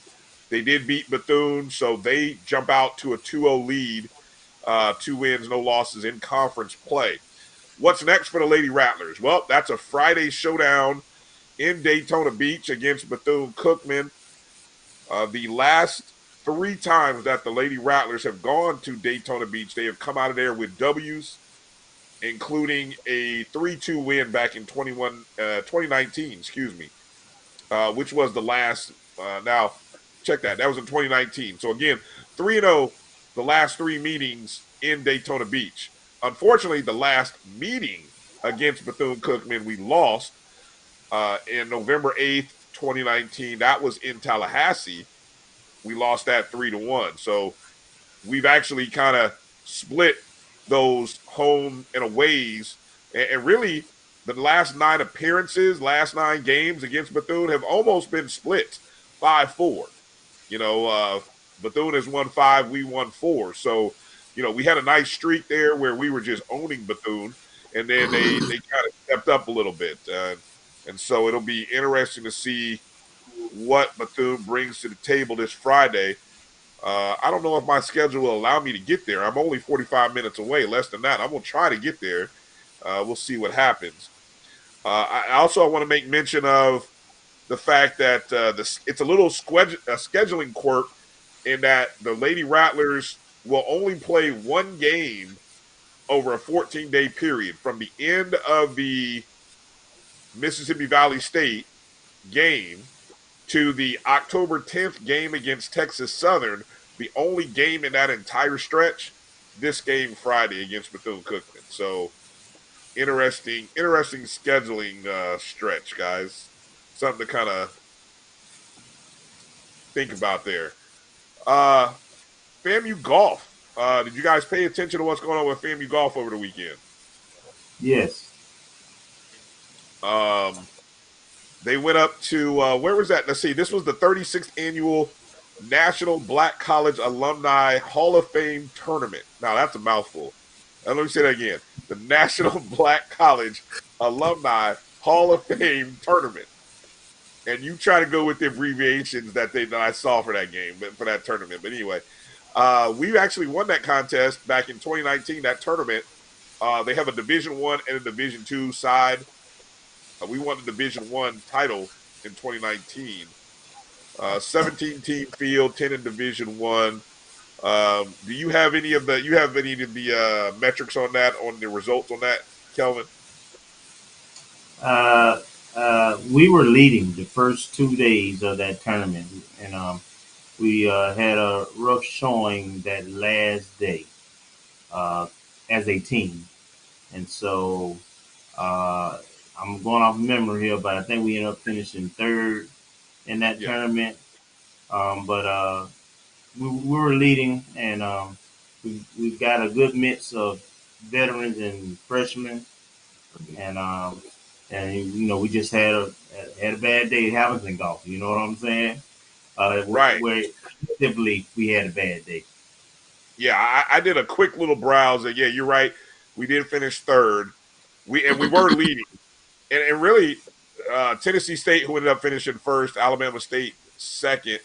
They did beat Bethune, so they jump out to a 2-0 lead, 2 wins, no losses in conference play. What's next for the Lady Rattlers? Well, that's a Friday showdown in Daytona Beach against Bethune-Cookman. The last 3 times that the Lady Rattlers have gone to Daytona Beach, they have come out of there with W's, including a 3-2 win back in 2019, which was the last. Now, check that. That was in 2019. So, again, 3-0 the last 3 meetings in Daytona Beach. Unfortunately, the last meeting against Bethune-Cookman, we lost in November 8th, 2019. That was in Tallahassee. We lost that 3-1. So we've actually kind of split those home and aways. And really, the last 9 appearances, last 9 games against Bethune have almost been split 5-4. Bethune has won 5, we won 4. So, we had a nice streak there where we were just owning Bethune, and then they kind of stepped up a little bit. And so it'll be interesting to see what Bethune brings to the table this Friday. I don't know if my schedule will allow me to get there. I'm only 45 minutes away, less than that. I'm going to try to get there. We'll see what happens. I want to make mention of the fact that it's a little scheduling quirk in that the Lady Rattlers will only play 1 game over a 14-day period from the end of the Mississippi Valley State game to the October 10th game against Texas Southern. The only game in that entire stretch, this game Friday against Bethune-Cookman. So interesting scheduling stretch, guys. Something to kind of think about there. FAMU golf. Did you guys pay attention to what's going on with FAMU golf over the weekend? Yes. They went up to where was that? Let's see. This was the 36th annual National Black College Alumni Hall of Fame Tournament. Now that's a mouthful. Let me say that again. The National Black College Alumni Hall of Fame Tournament. And you try to go with the abbreviations that I saw for that game, for that tournament. But anyway, we actually won that contest back in 2019. That tournament, they have a Division I and a Division II side. We won the Division I title in 2019. 17-team field, 10 in Division I. Do you have any of the metrics on that, on the results on that, Kelvin? We were leading the first 2 days of that tournament, and we had a rough showing that last day as a team. And so I'm going off memory here, but I think we ended up finishing 3rd in that tournament. But we were leading, and we got a good mix of veterans and freshmen, and we just had a bad day. It happens in golf. You know what I'm saying? Right. Where typically we had a bad day. Yeah, I did a quick little browse. Yeah, you're right. We did finish 3rd. We were leading, and really, Tennessee State, who ended up finishing 1st, Alabama State 2nd.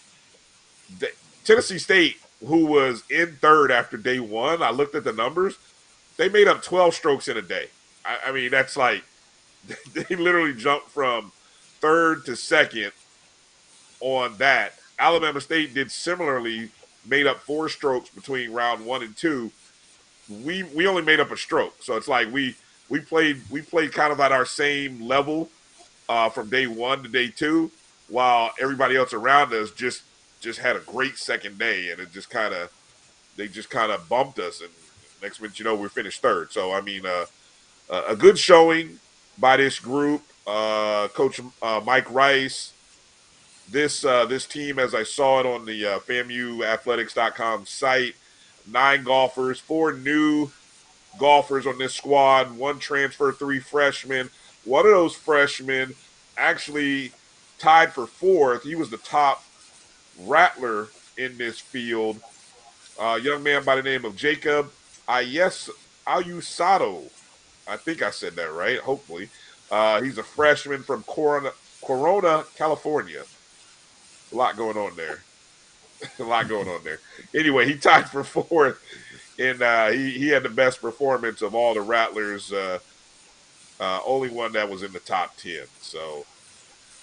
Tennessee State, who was in 3rd after day 1, I looked at the numbers. They made up 12 strokes in a day. I mean, that's like they literally jumped from 3rd to 2nd on that. Alabama State did similarly, made up 4 strokes between round 1 and 2. We only made up a stroke, so it's like we played kind of at our same level from day 1 to day 2, while everybody else around us just had a great second day, and they just kind of bumped us, and next minute we finished 3rd. So I mean, a good showing by this group, Coach Mike Rice. This team, as I saw it on the FAMUathletics.com site, 9 golfers, 4 new golfers on this squad, 1 transfer, 3 freshmen. One of those freshmen actually tied for 4th. He was the top rattler in this field. A young man by the name of Jacob Ayusado. I think I said that right, hopefully. He's a freshman from Corona, California. A lot going on there. A lot going on there. Anyway, he tied for fourth, and he had the best performance of all the Rattlers. Only one that was in the top 10. So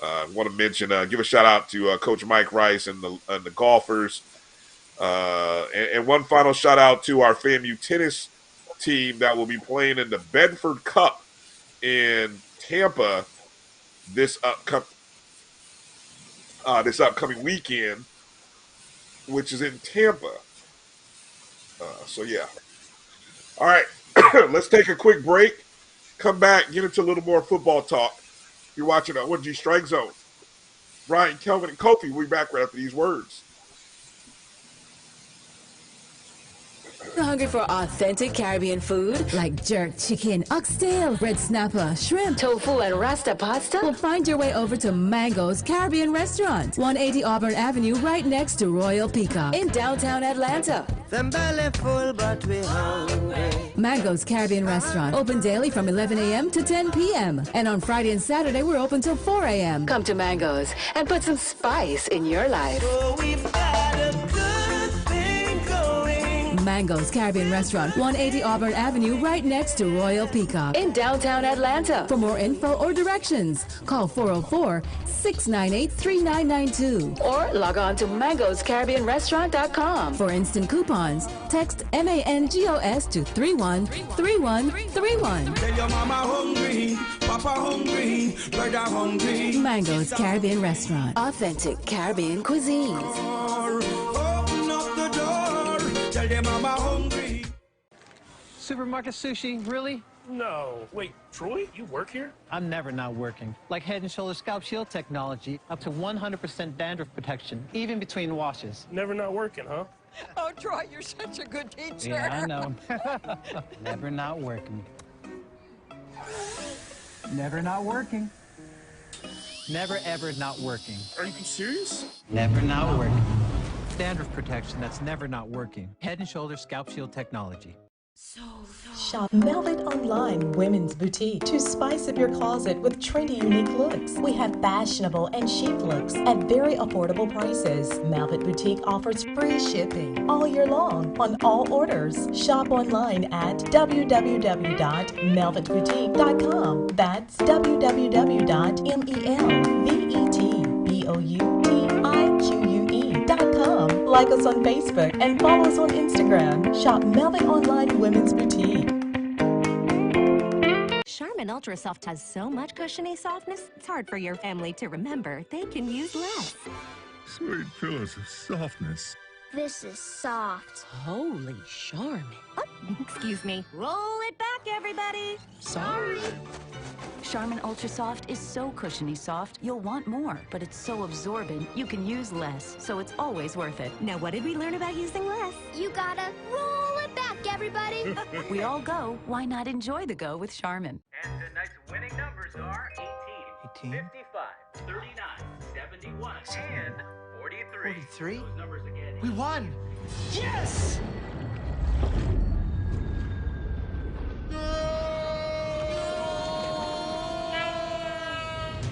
I want to mention, give a shout out to Coach Mike Rice and the golfers. And one final shout out to our FAMU tennis team that will be playing in the Bedford Cup in Tampa this upcoming weekend, which is in Tampa. So yeah. All right, let's take a quick break. Come back, get into a little more football talk. You're watching the ONG Strike Zone. Bryan, Kelvin, and Kofi, we'll be back right after these words. Hungry for authentic Caribbean food like jerk chicken, oxtail, red snapper, shrimp, tofu, and rasta pasta? Well, find your way over to Mango's Caribbean Restaurant, 180 Auburn Avenue, right next to Royal Peacock in downtown Atlanta. Them belly full, but we hungry. Mango's Caribbean Restaurant, open daily from 11 a.m. to 10 p.m. And on Friday and Saturday, we're open till 4 a.m. Come to Mango's and put some spice in your life. So we've got a good thing going. Mango's Caribbean Restaurant, 180 Auburn Avenue, right next to Royal Peacock in downtown Atlanta. For more info or directions, call 404-698-3992 or log on to mangoscaribbeanrestaurant.com. For instant coupons, text MANGOS to 313131. Tell your mama hungry, papa hungry, brother hungry. Mango's Caribbean Restaurant, authentic Caribbean cuisines. Open up the door, tell your mama hungry. Supermarket sushi, really? No. Wait, Troy, you work here? I'm never not working. Like Head & Shoulders Scalp Shield technology, up to 100% dandruff protection, even between washes. Never not working, huh? Oh, Troy, you're such a good teacher. Yeah, I know. Never not working. Never not working. Never, ever not working. Are you serious? Never not working. Dandruff protection that's never not working. Head & Shoulders Scalp Shield technology. Shop Velvet Online Women's Boutique to spice up your closet with trendy, unique looks. We have fashionable and chic looks at very affordable prices. Velvet Boutique offers free shipping all year long on all orders. Shop online at www.melvetboutique.com. That's www.melvetboutique.com. Like us on Facebook and follow us on Instagram. Shop Velvet Online Women's Boutique. Charmin Ultra Soft has so much cushiony softness, it's hard for your family to remember they can use less. Sweet pillows of softness. This is soft. Holy Charmin. Oh, excuse me. Roll it back, everybody. Sorry. Charmin Ultra Soft is so cushiony soft, you'll want more. But it's so absorbent, you can use less. So it's always worth it. Now, what did we learn about using less? You gotta roll it back, everybody. We all go. Why not enjoy the go with Charmin? And tonight's winning numbers are 18, 55, 39, 71, and 43. 43? Those numbers again. We won! Yes!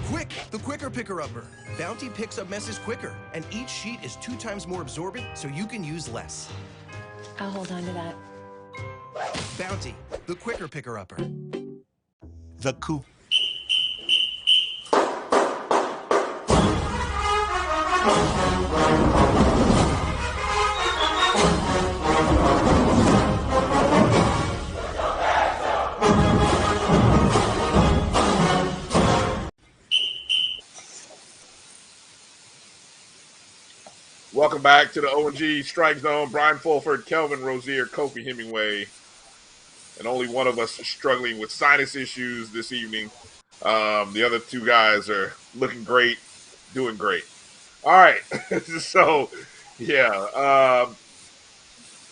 Quick, the quicker picker-upper. Bounty picks up messes quicker, and each sheet is 2 times more absorbent, so you can use less. I'll hold on to that. Bounty, the quicker picker-upper. The coup. Welcome back to the ONG Strike Zone. Brian Fulford, Kelvin Rozier, Kofi Hemingway, and only one of us is struggling with sinus issues this evening. The other two guys are looking great, doing great. All right, so yeah,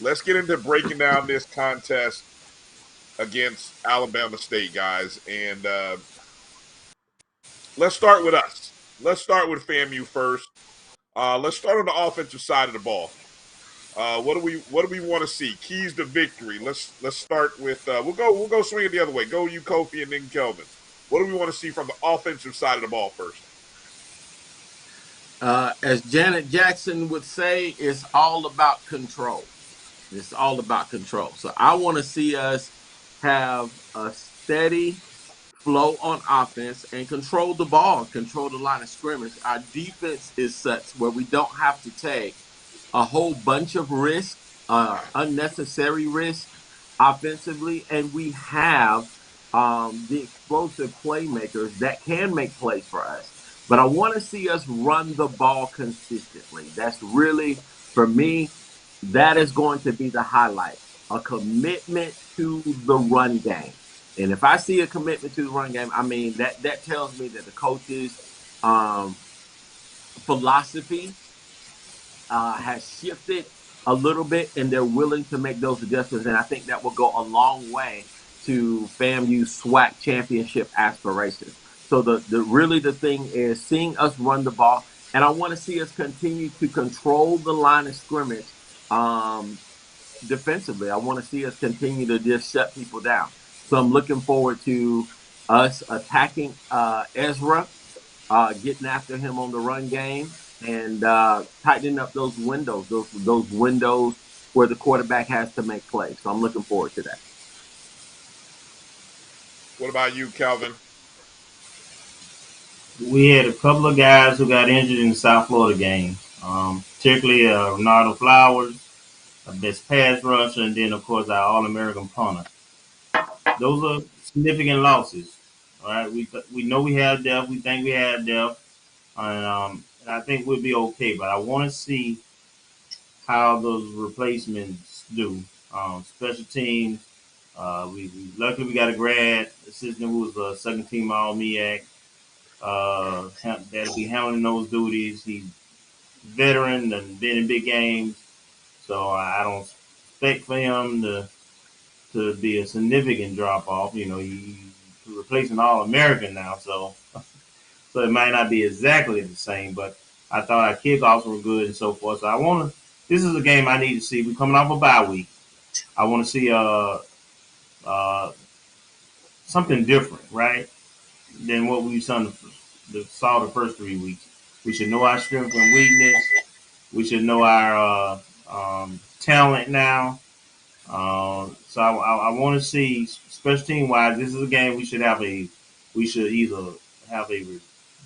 let's get into breaking down this contest against Alabama State, guys, and let's start with us. Let's start with FAMU first. Let's start on the offensive side of the ball. What do we want to see? Keys to victory. Let's start with we'll go swing it the other way. Go you, Kofi, and then Kelvin. What do we want to see from the offensive side of the ball first? As Janet Jackson would say, it's all about control. It's all about control. So I want to see us have a steady flow on offense and control the ball, control the line of scrimmage. Our defense is such where we don't have to take a whole bunch of risk, unnecessary risk offensively, and we have the explosive playmakers that can make plays for us. But I want to see us run the ball consistently. That's really, for me, that is going to be the highlight. A commitment to the run game. And if I see a commitment to the run game, I mean that tells me that the coaches' philosophy has shifted a little bit, and they're willing to make those adjustments. And I think that will go a long way to FAMU SWAC championship aspirations. So the thing is seeing us run the ball, and I want to see us continue to control the line of scrimmage defensively. I want to see us continue to just shut people down. So I'm looking forward to us attacking Ezra, getting after him on the run game, and tightening up those windows, those windows where the quarterback has to make plays. So I'm looking forward to that. What about you, Kelvin? We had a couple of guys who got injured in the South Florida game, particularly Ronaldo Flowers, a best pass rusher, and then, of course, our All-American punter. Those are significant losses. All right, we know we have depth. We think we have depth, and I think we'll be okay. But I want to see how those replacements do. Special teams. We luckily we got a grad assistant who was a second team All MEAC. That'll be handling those duties. He's veteran and been in big games, so I don't expect for him to be a significant drop off. You know, he's replacing All American now, so it might not be exactly the same. But I thought our kickoffs were good and so forth. So this is a game I need to see. We're coming off a bye week. I want to see something different, right, than what we saw the first 3 weeks. We should know our strength and weakness. We should know our talent now. So I want to see, special team wise, this is a game we should either have a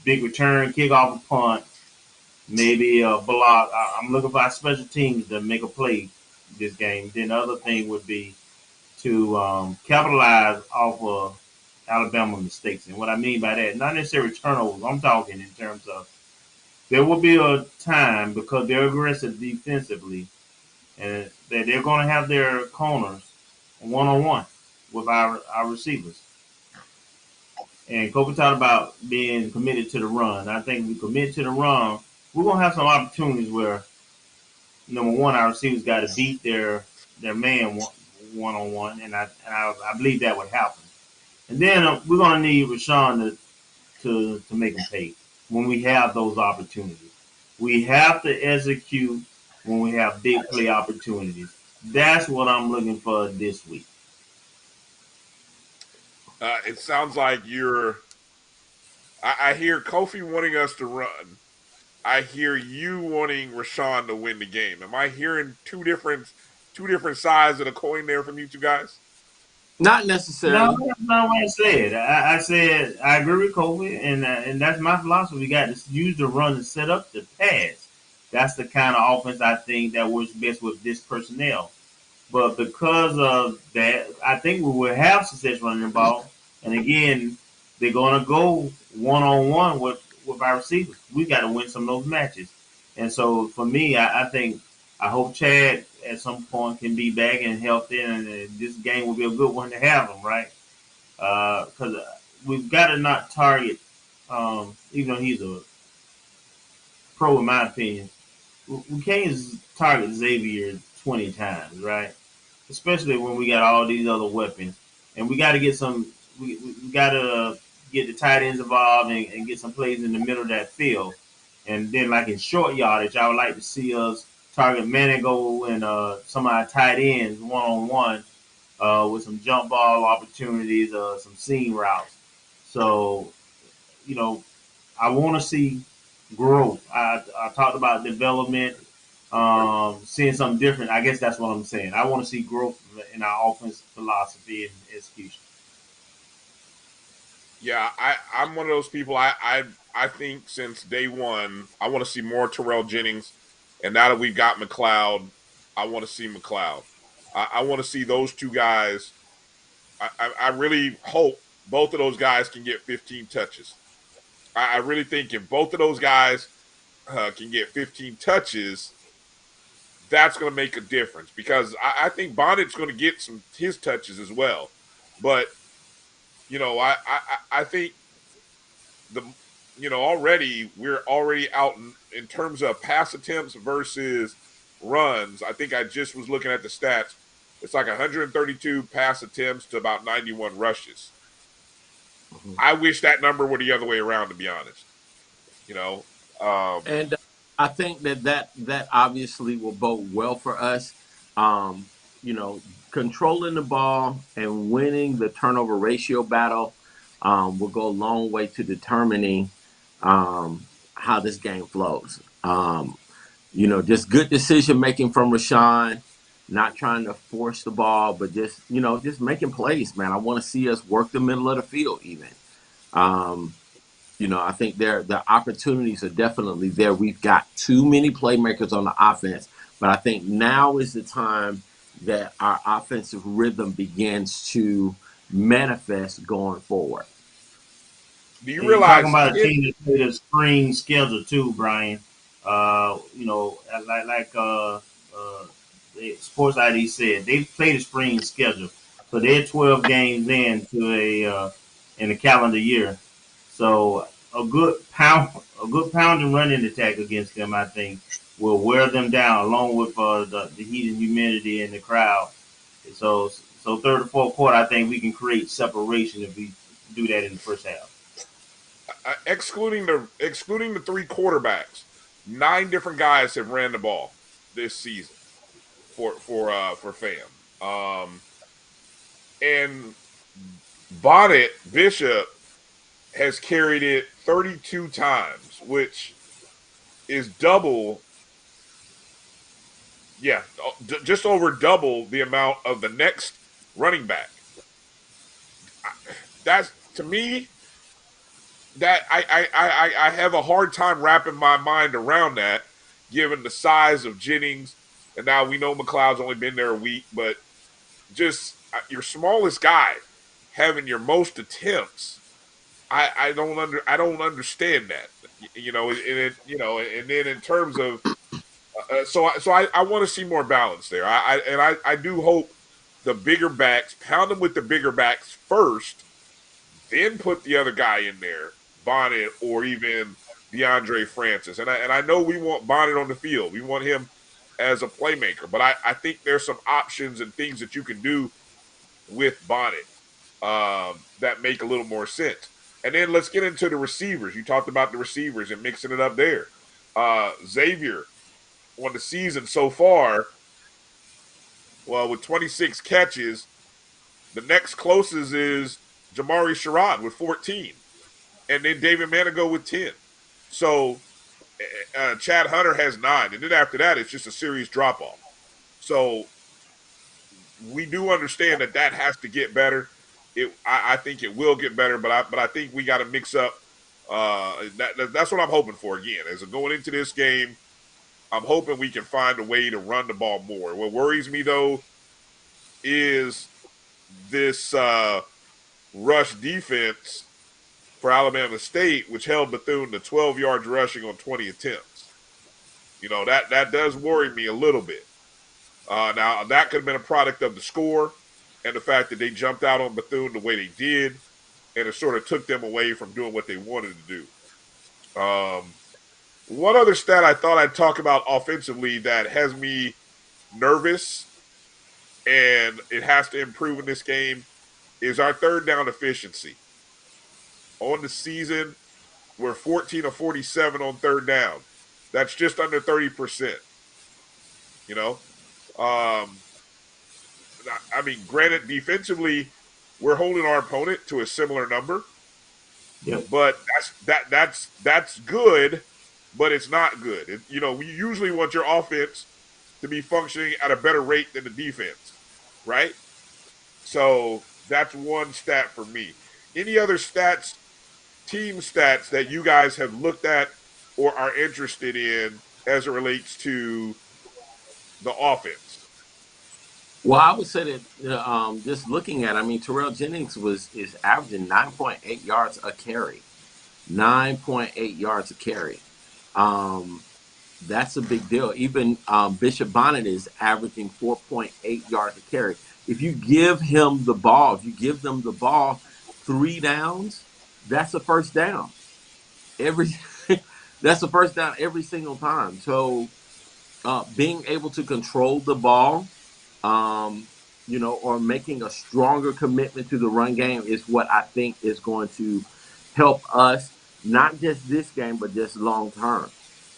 big return, kickoff, a punt, maybe a block. I'm looking for our special teams to make a play this game. Then the other thing would be to capitalize off of Alabama mistakes. And what I mean by that, not necessarily turnovers. I'm talking in terms of there will be a time, because they're aggressive defensively, and that they're going to have their corners one-on-one with our receivers. And Kofi talked about being committed to the run. I think if we commit to the run, we're going to have some opportunities where, number one, our receivers got to beat their man one-on-one, and I believe that would happen. And then we're going to need Rashawn to make them pay when we have those opportunities. We have to execute when we have big play opportunities. That's what I'm looking for this week. It sounds like I hear Kofi wanting us to run. I hear you wanting Rashawn to win the game. Am I hearing two different sides of the coin there from you two guys? Not necessarily. No, that's not what I said. I said I agree with Kofi, and that's my philosophy. We got to use the run to set up the pass. That's the kind of offense I think that works best with this personnel. But because of that, I think we will have success running the ball. And again, they're going to go one-on-one with our receivers. We got to win some of those matches. And so for me, I hope Chad at some point can be back and healthy, and this game will be a good one to have him, right? Because we've got to not target, even though he's a pro in my opinion, we can't target Xavier 20 times, right? Especially when we got all these other weapons. And we got to get we got to get the tight ends involved and get some plays in the middle of that field. And then, like in short yardage, I would like to see us target Manigo and some of our tight ends one-on-one with some jump ball opportunities, some seam routes. So, I want to see growth. I talked about development, seeing something different. I guess that's what I'm saying. I want to see growth in our offense philosophy and execution. Yeah, I'm one of those people. I think since day one, I want to see more Terrell Jennings, and now that we've got McLeod, I want to see McLeod. I want to see those two guys. I really hope both of those guys can get 15 touches. I really think if both of those guys can get 15 touches, that's going to make a difference because I think Bonnet's going to get his touches as well. But I think already we're already out in terms of pass attempts versus runs. I think I just was looking at the stats. It's like 132 pass attempts to about 91 rushes. Mm-hmm. I wish that number were the other way around, to be honest. And I think that obviously will bode well for us. Controlling the ball and winning the turnover ratio battle will go a long way to determining how this game flows. Just good decision making from Rashawn, not trying to force the ball, but just making plays, man. I want to see us work the middle of the field even. I think the opportunities are definitely there. We've got too many playmakers on the offense, but I think now is the time that our offensive rhythm begins to manifest going forward. Do you realize talking about a team that played a spring schedule too, Bryan? The Sports ID said they played a spring schedule, so they're 12 games in a calendar year. So a good pound and running attack against them, I think, will wear them down, along with the heat and humidity in the crowd. So third or fourth quarter, I think we can create separation if we do that in the first half. Excluding the three quarterbacks, 9 different guys have ran the ball this season for FAM. And Bonnet Bishop has carried it 32 times, which is double. Yeah, just over double the amount of the next running back. That's, to me, that I have a hard time wrapping my mind around that, given the size of Jennings, and now we know McLeod's only been there a week, but just your smallest guy having your most attempts, I don't understand that, and then in terms of so I want to see more balance there. I do hope the bigger backs pound them with the bigger backs first, then put the other guy in there, Bonnet or even DeAndre Francis. And I know we want Bonnet on the field. We want him as a playmaker. But I think there's some options and things that you can do with Bonnet that make a little more sense. And then let's get into the receivers. You talked about the receivers and mixing it up there. Xavier on the season so far, well, with 26 catches, the next closest is Jamari Sherrod with 14. And then David Manigo with 10. So Chad Hunter has 9. And then after that, it's just a serious drop-off. So we do understand that has to get better. I think it will get better, but I think we got to mix up. That's what I'm hoping for again. As going into this game, I'm hoping we can find a way to run the ball more. What worries me, though, is this rush defense for Alabama State, which held Bethune to 12 yards rushing on 20 attempts. That does worry me a little bit. Now, that could have been a product of the score and the fact that they jumped out on Bethune the way they did, and it sort of took them away from doing what they wanted to do. One other stat I thought I'd talk about offensively that has me nervous, and it has to improve in this game, is our third down efficiency. On the season, we're 14 of 47 on third down. That's just under 30%. Granted, defensively, we're holding our opponent to a similar number. Yep. But that's good but it's not good. We usually want your offense to be functioning at a better rate than the defense, right? So that's one stat for me. Any other stats, team stats that you guys have looked at or are interested in as it relates to the offense? Well, I would say that just looking at, Terrell Jennings is averaging 9.8 yards a carry. 9.8 yards a carry. That's a big deal. Even Bishop Bonnet is averaging 4.8 yards a carry. If you give him the ball, if you give them the ball 3 downs, that's a first down. That's a first down every single time. So being able to control the ball, or making a stronger commitment to the run game is what I think is going to help us, not just this game, but just long term.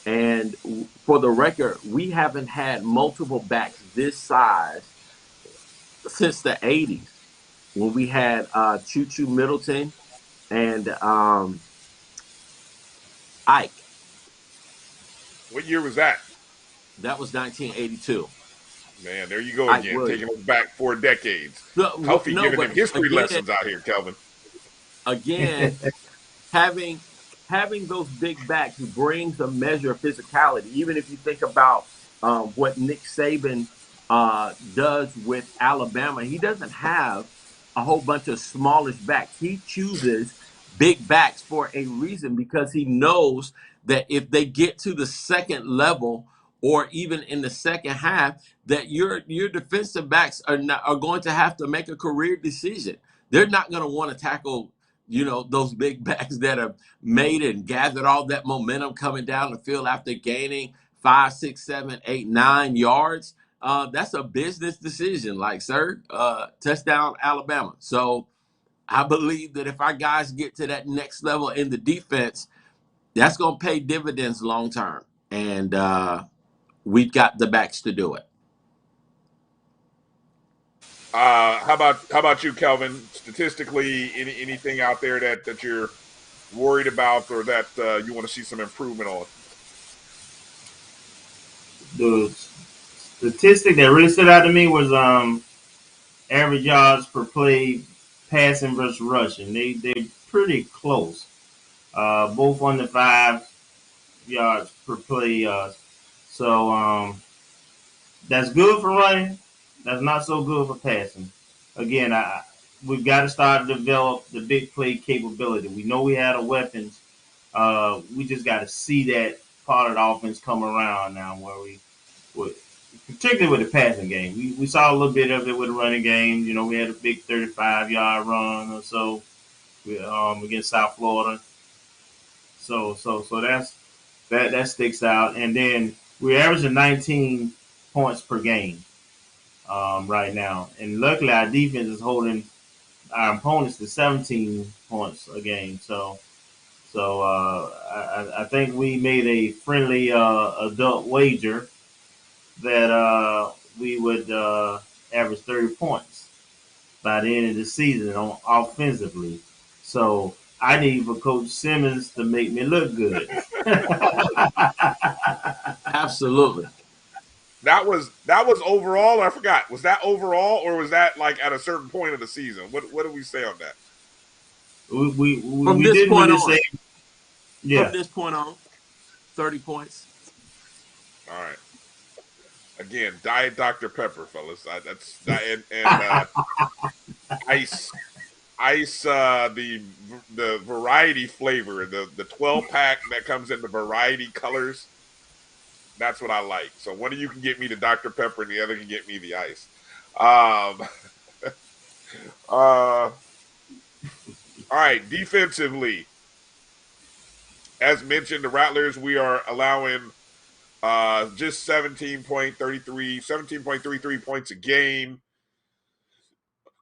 And for the record, we haven't had multiple backs this size since the 80s when we had Choo Choo Middleton and Ike. What year was that? That was 1982. Man, there you go Ike again, Williams. taking us back 4 decades. Kofi giving him history lessons out here, Kelvin. Again, having those big backs brings a measure of physicality. Even if you think about what Nick Saban does with Alabama, he doesn't have a whole bunch of smallish backs. He chooses big backs for a reason, because he knows that if they get to the second level or even in the second half, that your defensive backs are going to have to make a career decision. They're not going to want to tackle those big backs that have made and gathered all that momentum coming down the field after gaining 5, 6, 7, 8, 9 yards. That's a business decision, touchdown Alabama. So I believe that if our guys get to that next level in the defense, that's going to pay dividends long term. And we've got the backs to do it. How about you, Kelvin? Statistically, anything out there that you're worried about or that you want to see some improvement on? The statistic that really stood out to me was average yards per play, passing versus rushing. They're pretty close, both under 5 yards per play. So that's good for running. That's not so good for passing. Again, we've got to start to develop the big play capability. We know we had a weapons. We just got to see that part of the offense come around now, where particularly with the passing game. We saw a little bit of it with the running game. We had a big 35-yard run or so against South Florida. So that sticks out. And then we're averaging 19 points per game right now. And luckily, our defense is holding our opponents to 17 points a game. So I think we made a friendly adult wager that we would average 30 points by the end of the season offensively. So I need for Coach Simmons to make me look good. Absolutely. That was overall. I forgot. Was that overall, or was that like at a certain point of the season? What did we say on that? We didn't really say. Yeah. From this point on, 30 points. All right. Again, Diet Dr. Pepper, fellas. Ice. The variety flavor, the 12-pack that comes in the variety colors. That's what I like. So one of you can get me the Dr. Pepper, and the other can get me the ice. All right, defensively, as mentioned, the Rattlers, we are allowing just 17.33 points a game.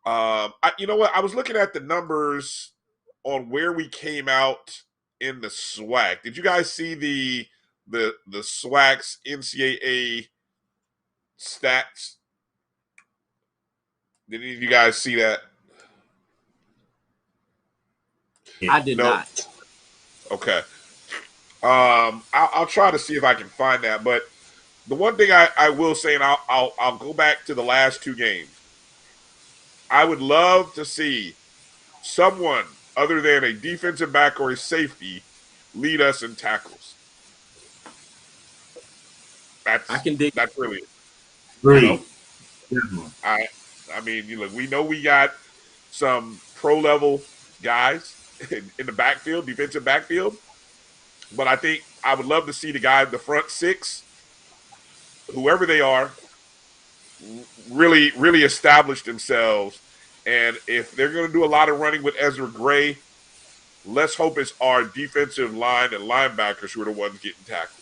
You know what? I was looking at the numbers on where we came out in the SWAC. Did you guys see the SWAC's NCAA stats? Did any of you guys see that? I did not. Okay. I'll try to see if I can find that. But the one thing I will say, and I'll go back to the last two games. I would love to see someone other than a defensive back or a safety lead us in tackles. I can dig. That's really it. Great. I mean, look, we know we got some pro level guys in the backfield, defensive backfield, but I think I would love to see the guy, the front six, whoever they are, really, really establish themselves. And if they're going to do a lot of running with Ezra Gray, let's hope it's our defensive line and linebackers who are the ones getting tackles.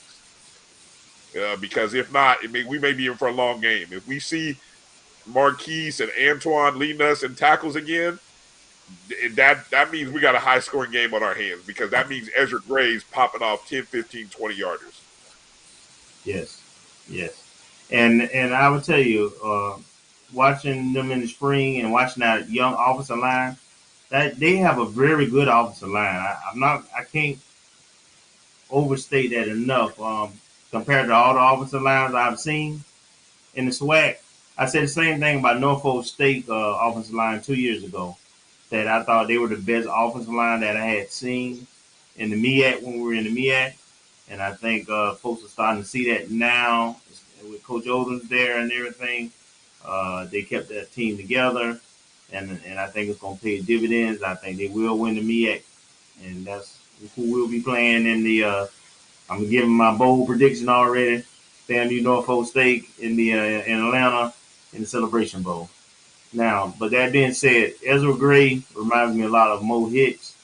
Because if not, we may be in for a long game. If we see Marquise and Antoine leading us in tackles again, that means we got a high-scoring game on our hands, because that means Ezra Gray's popping off 10, 15, 20-yarders. Yes. And I would tell you, watching them in the spring and watching that young offensive line, that they have a very good offensive line. I can't overstate that enough. Compared to all the offensive lines I've seen in the SWAC, I said the same thing about Norfolk State offensive line 2 years ago, that I thought they were the best offensive line that I had seen in the MEAC when we were in the MEAC. And I think folks are starting to see that now with Coach Odom's there and everything. They kept that team together, and I think it's going to pay dividends. I think they will win the MEAC, and that's who we'll be playing in the I'm giving my bold prediction already. FAMU Norfolk State in Atlanta in the Celebration Bowl. Now, but that being said, Ezra Gray reminds me a lot of Mo Hicks,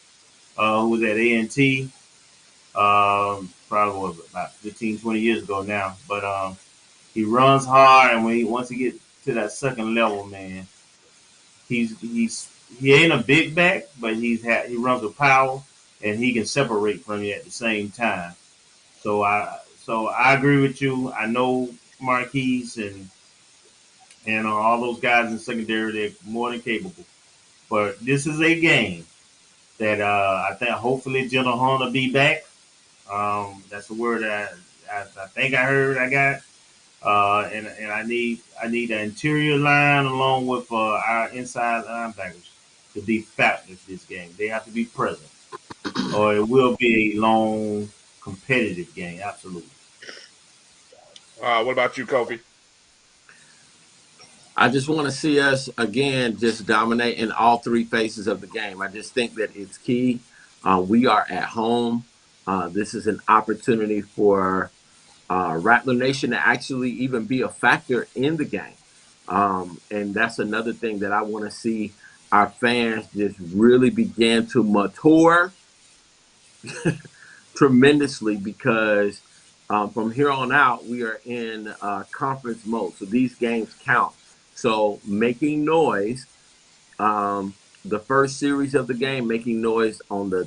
who was at A&T, probably about 15, 20 years ago now. But he runs hard, and once he gets to that second level, man, he ain't a big back, but he runs with power, and he can separate from you at the same time. So I agree with you. I know Marquise and all those guys in secondary, they're more than capable. But this is a game that I think hopefully Jenna Hunt will be back. That's the word I think I heard I got. And I need an interior line along with our inside linebackers to be factors this game. They have to be present, or it will be a long, competitive game. Absolutely. What about you, Kofi? I just want to see us again just dominate in all three phases of the game. I just think that it's key. We are at home. This is an opportunity for Rattler Nation to actually even be a factor in the game. And that's another thing that I want to see our fans just really begin to mature tremendously, because from here on out, we are in conference mode. So these games count. So making noise, the first series of the game, making noise on the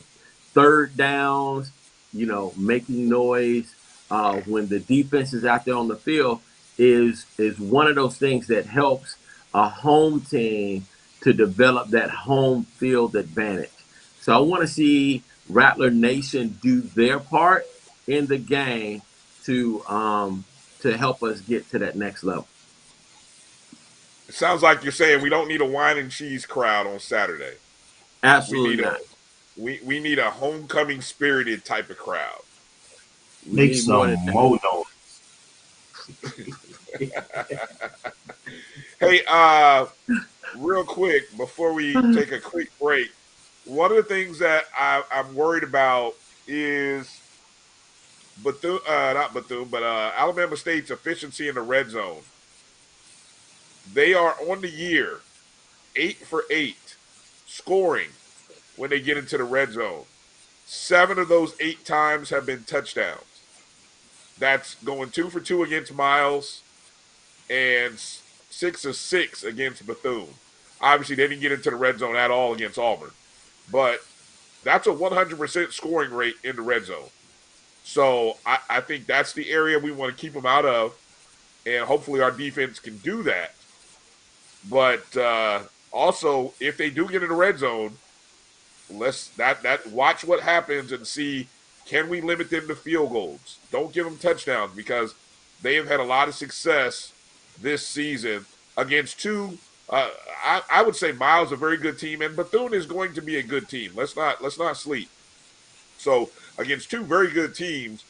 third downs, making noise when the defense is out there on the field is one of those things that helps a home team to develop that home field advantage. So I want to see Rattler Nation do their part in the game to help us get to that next level. It sounds like you're saying we don't need a wine and cheese crowd on Saturday. Absolutely not. We need a homecoming spirited type of crowd. Make some more noise. Hey, real quick, before we take a quick break, one of the things that I'm worried about is Alabama State's efficiency in the red zone. They are on the year 8 for 8 scoring when they get into the red zone. 7 of those 8 times have been touchdowns. That's going 2 for 2 against Miles and 6 of 6 against Bethune. Obviously, they didn't get into the red zone at all against Auburn. But that's a 100% scoring rate in the red zone. So I think that's the area we want to keep them out of. And hopefully our defense can do that. But also, if they do get in the red zone, watch what happens and see Can we limit them to field goals? Don't give them touchdowns, because they have had a lot of success this season against two. I would say Miles is a very good team, and Bethune is going to be a good team. Let's not sleep. So against two very good teams,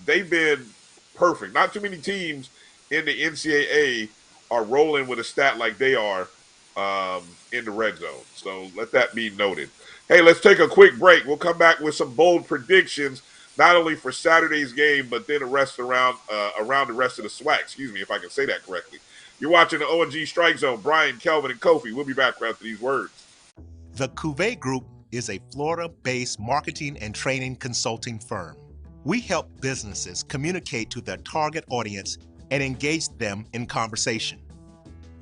they've been perfect. Not too many teams in the NCAA are rolling with a stat like they are in the red zone. So let that be noted. Hey, let's take a quick break. We'll come back with some bold predictions, not only for Saturday's game, but then around the rest of the SWAC. Excuse me, if I can say that correctly. You're watching the O&G Strike Zone. Bryan, Kelvin, and Kofi. We'll be back after these words. The Cuvée Group is a Florida-based marketing and training consulting firm. We help businesses communicate to their target audience and engage them in conversation.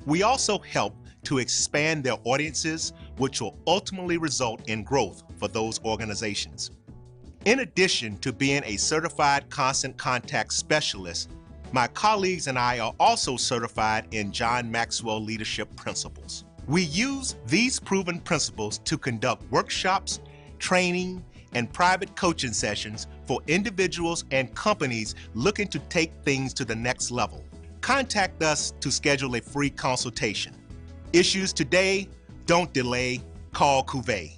We also help to expand their audiences, which will ultimately result in growth for those organizations. In addition to being a certified constant contact specialist, my colleagues and I are also certified in John Maxwell Leadership Principles. We use these proven principles to conduct workshops, training, and private coaching sessions for individuals and companies looking to take things to the next level. Contact us to schedule a free consultation. Issues today, don't delay, call Cuvée.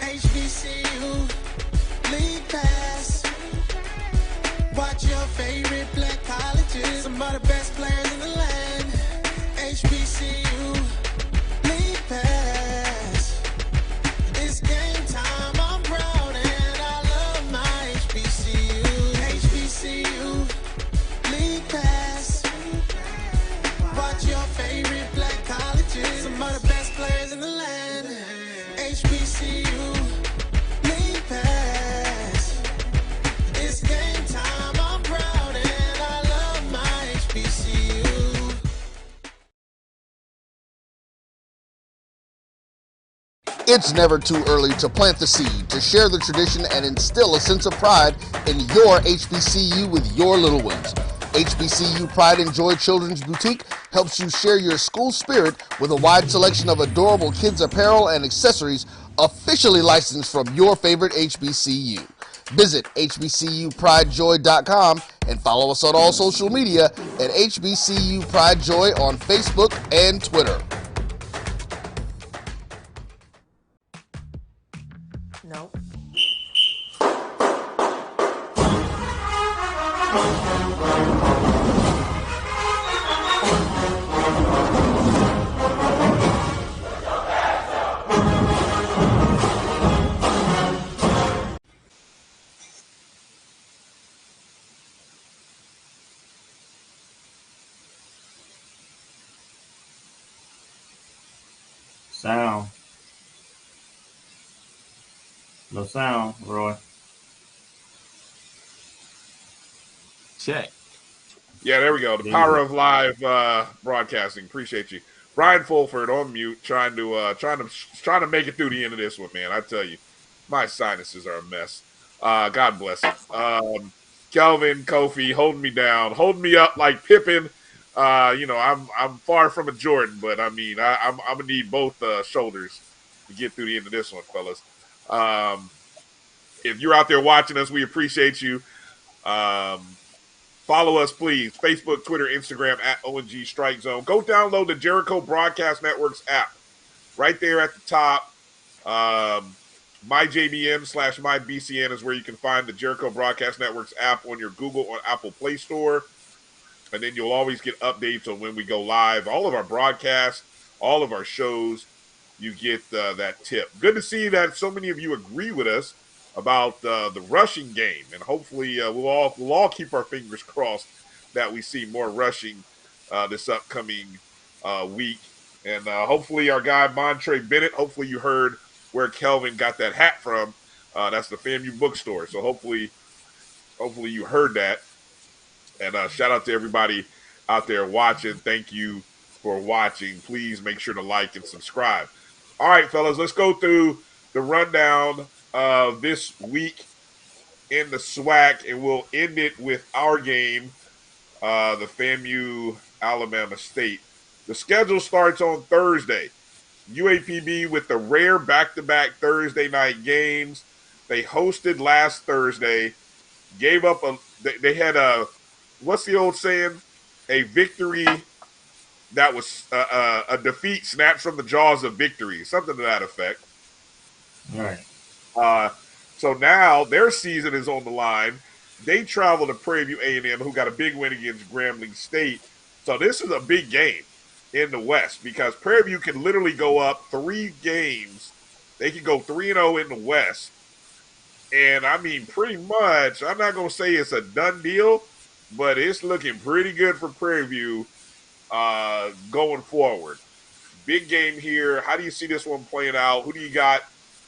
HBCU League Pass. Watch your favorite black colleges. Some of the best players in the land. HBCU League Pass. It's game time. I'm proud and I love my HBCU. HBCU League Pass. Watch your favorite black colleges. Some of the best players in the land. HBCU League Pass. It's game time. I'm proud and I love my HBCU. It's never too early to plant the seed, to share the tradition, and instill a sense of pride in your HBCU with your little ones. HBCU Pride and Joy Children's Boutique helps you share your school spirit with a wide selection of adorable kids apparel and accessories officially licensed from your favorite HBCU. Visit hbcupridejoy.com and follow us on all social media at HBCU Pride Joy on Facebook and Twitter. No. Sound. No sound, Roy. Check. Yeah, there we go. The power of live broadcasting. Appreciate you, Brian Fulford on mute, trying to make it through the end of this one, man. I tell you, my sinuses are a mess. God bless it. Kelvin, Kofi, holding me down, holding me up like Pippen. I'm far from a Jordan, but I mean, I'm gonna need both shoulders to get through the end of this one, fellas. If you're out there watching us, we appreciate you. Follow us, please. Facebook, Twitter, Instagram at O&G Strike Zone. Go download the Jericho Broadcast Network's app. Right there at the top. MyJBN/MyBCN is where you can find the Jericho Broadcast Network's app on your Google or Apple Play Store. And then you'll always get updates on when we go live. All of our broadcasts, all of our shows, you get that tip. Good to see that so many of you agree with us about the rushing game, and hopefully we'll all keep our fingers crossed that we see more rushing this upcoming week. And hopefully our guy Montre Bennett, hopefully you heard where Kelvin got that hat from. That's the FAMU bookstore. So hopefully you heard that. And shout out to everybody out there watching. Thank you for watching. Please make sure to like and subscribe. All right, fellas, let's go through the rundown of this week in the SWAC, and we'll end it with our game, the FAMU Alabama State The schedule starts on Thursday. UAPB with the rare back-to-back Thursday night games. They hosted last Thursday, gave up they had what's the old saying? A victory that was a defeat snatched from the jaws of victory, something to that effect. All right. So now their season is on the line. They travel to Prairie View A&M, who got a big win against Grambling State. So this is a big game in the West because Prairie View can literally go up 3 games. They can go 3-0 in the West. And, I mean, pretty much, I'm not going to say it's a done deal, but it's looking pretty good for Prairie View going forward. Big game here. How do you see this one playing out? Who do you got?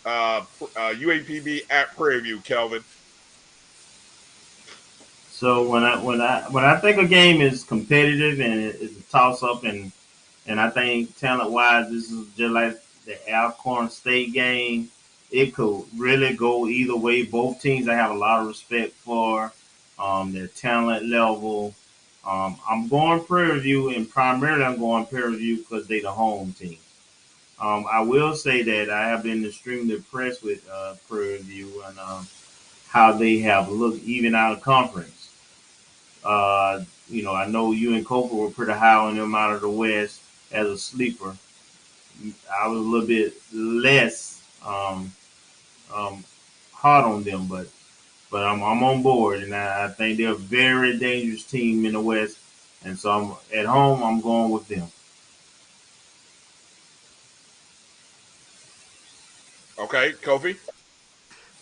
UAPB at Prairie View, Kelvin. So when I think a game is competitive and it's a toss up, and I think talent wise, this is just like the Alcorn State game. It could really go either way. Both teams I have a lot of respect for their talent level. I'm going Prairie View, and primarily I'm going Prairie View because they're the home team. I will say that I have been extremely impressed with Prairie View and how they have looked even out of conference. I know you and Kofi were pretty high on them out of the West as a sleeper. I was a little bit less hard on them, but I'm on board, and I think they're a very dangerous team in the West. And so I'm at home. I'm going with them. Okay, Kofi.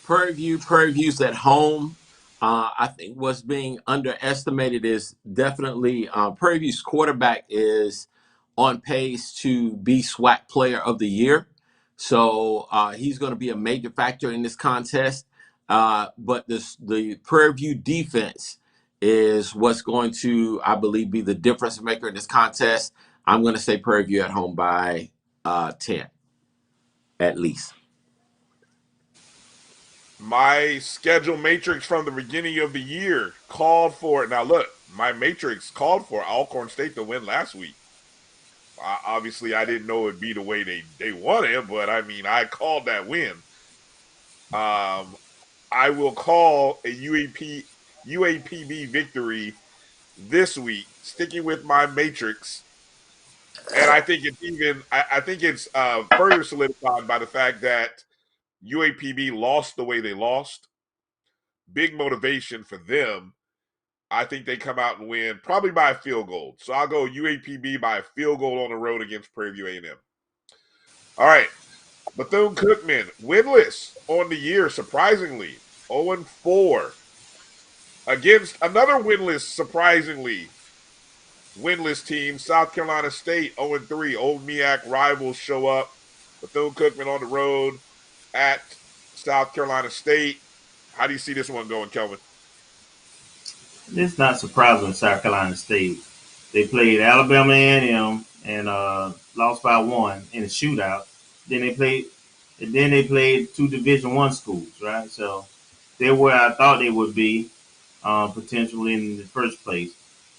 Prairie View's at home. I think what's being underestimated is definitely Prairie View's quarterback is on pace to be SWAC Player of the Year. So he's going to be a major factor in this contest. But the Prairie View defense is what's going to, I believe, be the difference maker in this contest. I'm going to say Prairie View at home by 10, at least. My schedule matrix from the beginning of the year called for it. Now, look, my matrix called for Alcorn State to win last week. Obviously, I didn't know it'd be the way they won it, but I mean, I called that win. I will call a UAPB victory this week, sticking with my matrix. And I think it's further solidified by the fact that UAPB lost the way they lost. Big motivation for them. I think they come out and win, probably by a field goal. So I'll go UAPB by a field goal on the road against Prairie View A&M. All right. Bethune-Cookman, winless on the year, surprisingly. 0-4. Against another surprisingly winless team, South Carolina State, 0-3. Old MEAC rivals show up. Bethune-Cookman on the road at South Carolina State. How do you see this one going, Kelvin? It's not surprising South Carolina State. They played Alabama A&M and lost by 1 in a shootout. Then they played 2 Division I schools, right? So they're where I thought they would be, potentially in the first place.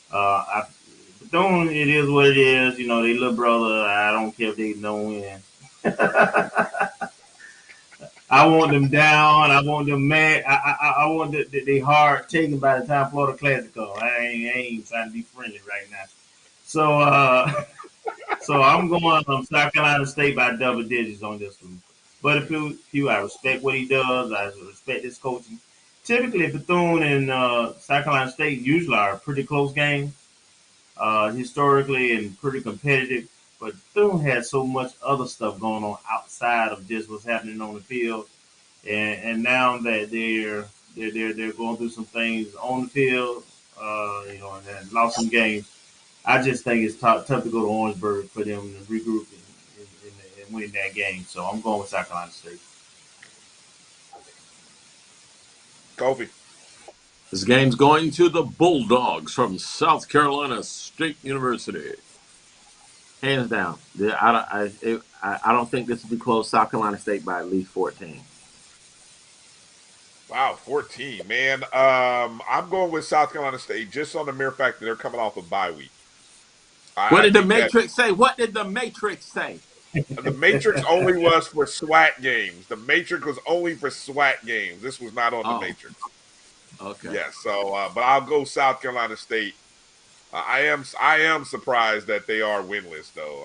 Bethune, it is what it is. You know, they little brother. I don't care if they don't win. I want them down. I want them mad. I want they hard taken by the time Florida Classic comes. I ain't trying to be friendly right now. So so I'm going South Carolina State by double digits on this one. But if I respect what he does. I respect his coaching. Typically, Bethune and South Carolina State usually are a pretty close game, historically, and pretty competitive. But Bethune has so much other stuff going on outside of just what's happening on the field, and now that they're going through some things on the field, and then lost some games. I just think it's tough to go to Orangeburg for them to regroup and win that game. So I'm going with South Carolina State. Kofi. This game's going to the Bulldogs from South Carolina State University. Hands down. I don't think this will be close. South Carolina State by at least 14. Wow, 14, man. I'm going with South Carolina State just on the mere fact that they're coming off a bye week. What I did the think that Matrix say? What did the Matrix say? the Matrix only was for SWAC games. The Matrix was only for SWAC games. This was not on the Oh, Matrix. okay. Yeah. So, but I'll go South Carolina State. I am surprised that they are winless though.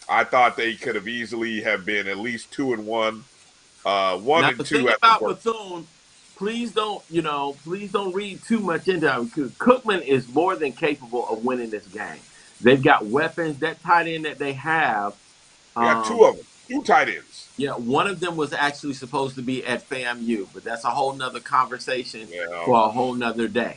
I thought they could have easily have been at least 2-1, one Now and the thing two at the about worst. Bethune, please don't read too much into it. Because Cookman is more than capable of winning this game. They've got weapons. That tight end that they have. They got two of them, two tight ends. Yeah, one of them was actually supposed to be at FAMU, but that's a whole nother conversation for a whole nother day.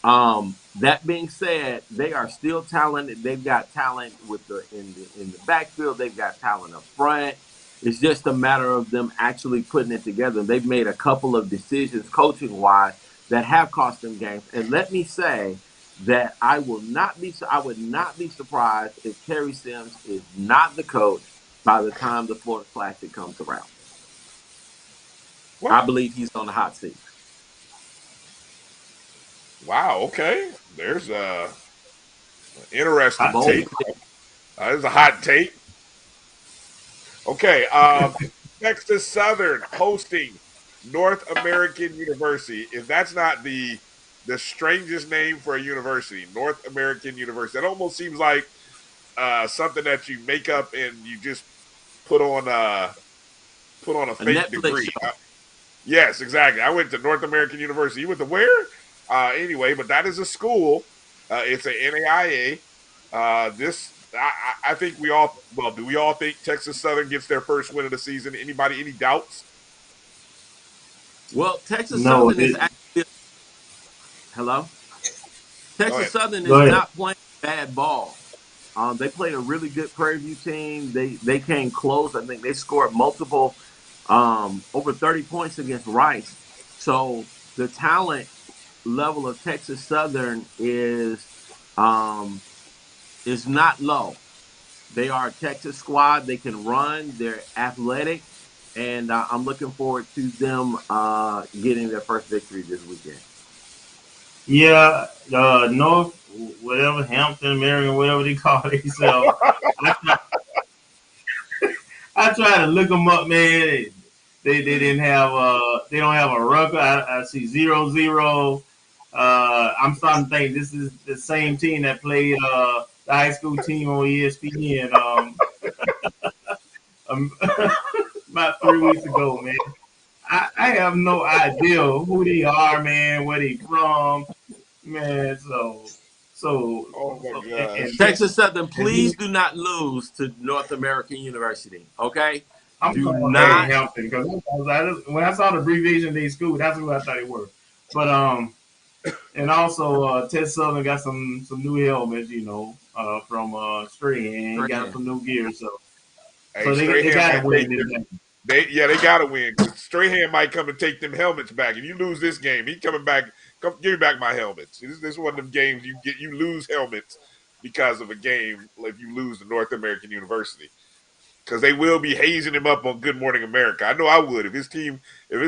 That being said, they are still talented. They've got talent in the backfield. They've got talent up front. It's just a matter of them actually putting it together. They've made a couple of decisions coaching wise that have cost them games. And let me say that I would not be surprised if Terry Sims is not the coach by the time the Florida Classic comes around. What? I believe he's on the hot seat. Wow. Okay. There's a interesting Bold take. There's a hot take. Okay. Texas Southern hosting North American University. If that's not the strangest name for a university, North American University, that almost seems like something that you make up and you just put on a fake Netflix degree. show. Yes, exactly. I went to North American University. You went to where? Anyway, but that is a school. It's a NAIA. I think we all. Well, do we all think Texas Southern gets their first win of the season? Anybody? Any doubts? Well, Texas Southern is actually. Hello. Texas Southern is not playing bad ball. They played a really good Prairie View team. They came close. I think they scored multiple, over 30 points against Rice. So the talent level of Texas Southern is not low. They are a Texas squad. They can run. They're athletic, and I'm looking forward to them getting their first victory this weekend. Yeah, North, whatever, Hampton, American, whatever they call themselves. I tried to look them up, man. They didn't have they don't have a record. I see 0-0. I'm starting to think this is the same team that played the high school team on ESPN about 3 weeks ago, man. I have no idea who they are, man, where they from, man. Oh my God. Texas Southern, please do not lose to North American University, okay? I'm do talking not. Hampton, because when I saw the abbreviation of their school, that's who I thought they were. But and also Texas Southern got some new helmets, from Strahan. He got some new gear, so they got to win. They got to win because Strahan might come and take them helmets back. If you lose this game, he coming back. Come give me back my helmets. This is one of them games you lose helmets because of a game. If you lose to North American University, because they will be hazing him up on Good Morning America. I know I would if his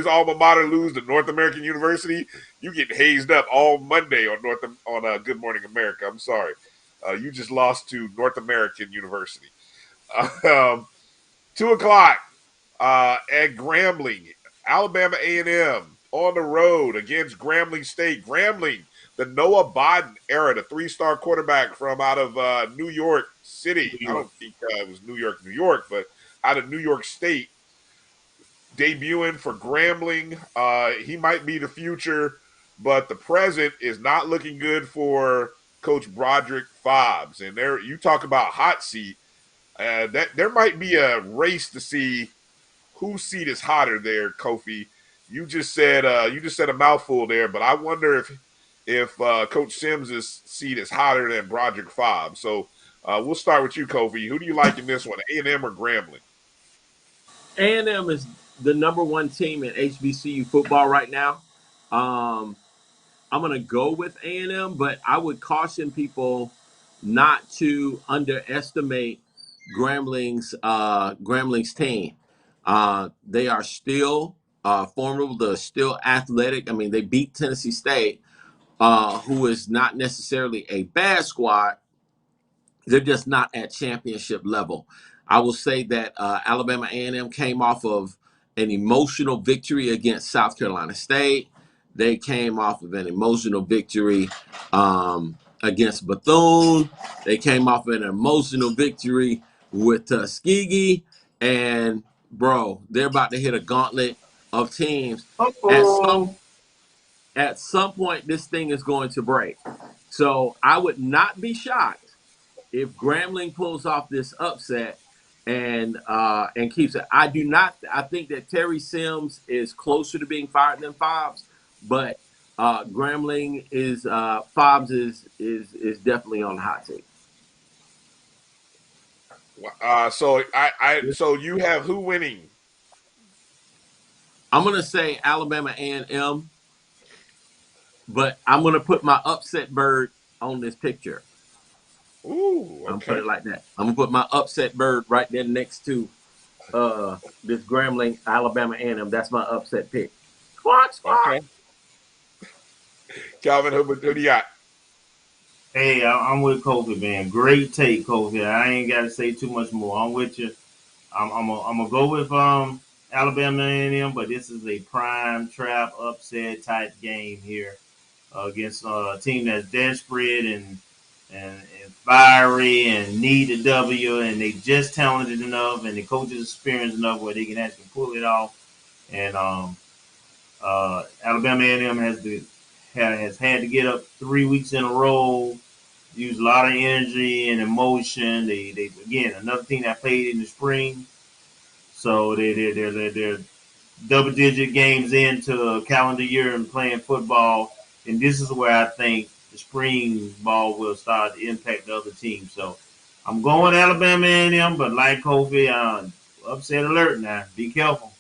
alma mater lose to North American University, you get hazed up all Monday on Good Morning America. I'm sorry, you just lost to North American University. 2:00. At Grambling, Alabama A&M on the road against Grambling State. Grambling, the Noah Bodden era, the 3-star quarterback from out of New York City. I don't think it was New York, but out of New York State, debuting for Grambling. He might be the future, but the present is not looking good for Coach Broderick Fobbs. And there, you talk about hot seat. That there might be a race to see whose seat is hotter there, Kofi. You just said a mouthful there, but I wonder if Coach Sims' seat is hotter than Broderick Fobbs. So we'll start with you, Kofi. Who do you like in this one, A&M or Grambling? A&M is the number one team in HBCU football right now. I'm going to go with A&M, but I would caution people not to underestimate Grambling's team. They are still formidable. They're still athletic. I mean, they beat Tennessee State, who is not necessarily a bad squad, They're just not at championship level. I will say that Alabama A&M came off of an emotional victory against South Carolina State. They came off of an emotional victory against Bethune. They came off of an emotional victory with Tuskegee. And, bro, they're about to hit a gauntlet of teams. At some point, this thing is going to break. So I would not be shocked if Grambling pulls off this upset and keeps it. I do not. I think that Terry Sims is closer to being fired than Fobbs, but Grambling is Fobbs is definitely on the hot seat. So you have who winning? I'm gonna say Alabama A&M, but I'm gonna put my upset bird on this picture. Ooh, okay. I'm put it like that. I'm gonna put my upset bird right there next to this Grambling Alabama A&M. That's my upset pick. Squawk. Okay. Kelvin, who do you got? Hey, I'm with Kofi, man. Great take, Kofi. I ain't got to say too much more. I'm with you. I'm gonna go with Alabama A&M, but this is a prime trap upset type game here against a team that's desperate and fiery and need a W, and they just talented enough, and the coaches experienced enough where they can actually pull it off. And Alabama A&M has had to get up 3 weeks in a row, use a lot of energy and emotion. They again, another team that played in the spring, so they're double-digit games into a calendar year and playing football, and this is where I think the spring ball will start to impact the other teams. So I'm going Alabama A&M, but like Kofi, upset alert now. Be careful.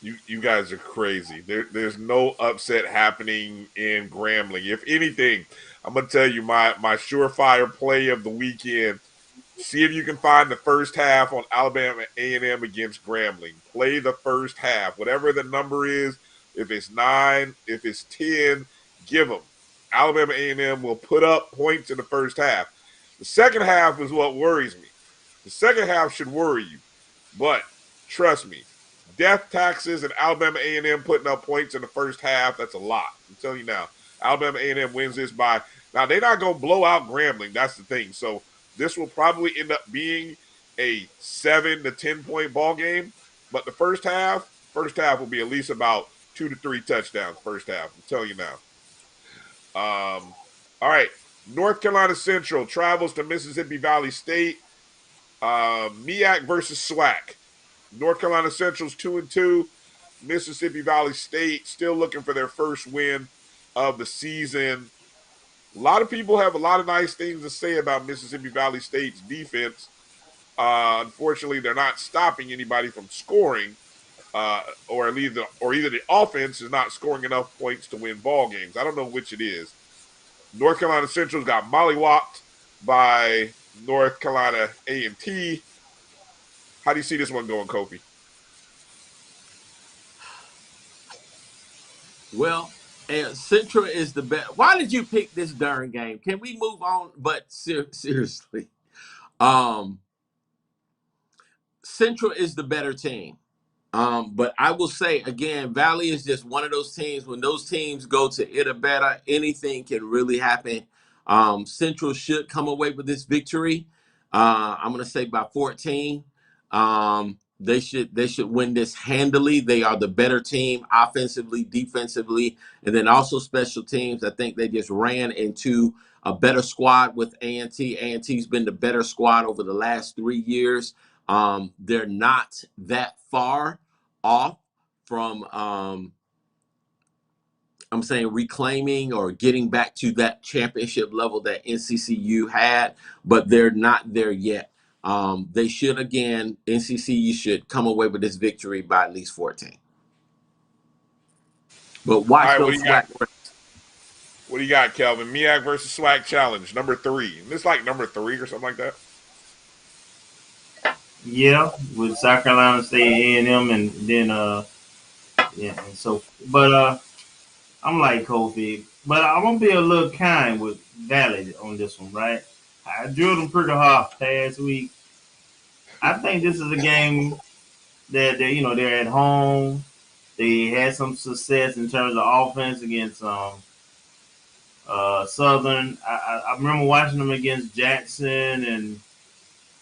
You guys are crazy. There's no upset happening in Grambling. If anything, I'm gonna tell you my surefire play of the weekend. See if you can find the first half on Alabama A&M against Grambling. Play the first half, whatever the number is. If it's 9, if it's 10, give them. Alabama A&M will put up points in the first half. The second half is what worries me. The second half should worry you, but trust me. Death taxes and Alabama A&M putting up points in the first half, that's a lot. I'm telling you now. Alabama A&M wins this by – now, they're not going to blow out Grambling. That's the thing. So, this will probably end up being a 7 to 10-point ball game. But the first half will be at least about 2 to 3 touchdowns first half. I'm telling you now. All right. North Carolina Central travels to Mississippi Valley State. MEAC versus SWAC. North Carolina Central's 2-2. Mississippi Valley State still looking for their first win of the season. A lot of people have a lot of nice things to say about Mississippi Valley State's defense. Unfortunately, they're not stopping anybody from scoring, or either the offense is not scoring enough points to win ball games. I don't know which it is. North Carolina Central's got mollywopped by North Carolina A&T. How do you see this one going, Kofi? Well, Central is the best. Why did you pick this darn game? Can we move on? But seriously, Central is the better team. But I will say, again, Valley is just one of those teams. When those teams go to it or better, anything can really happen. Central should come away with this victory. I'm going to say by 14. They should win this handily. They are the better team offensively, defensively, and then also special teams. I think they just ran into a better squad with A&T. A&T's been the better squad over the last 3 years. They're not that far off from I'm saying reclaiming or getting back to that championship level that NCCU had, but they're not there yet. They should, again, NCCU should come away with this victory by at least 14. But watch those SWAC races. What do you got, Kelvin? MEAC versus SWAC challenge, number 3. And this like number 3 or something like that? Yeah, with South Carolina State A&M, and then and so, but I'm like Kofi, but I'm gonna be a little kind with Valley on this one, right? I drilled them pretty hard past week. I think this is a game that they're at home. They had some success in terms of offense against Southern. I remember watching them against Jackson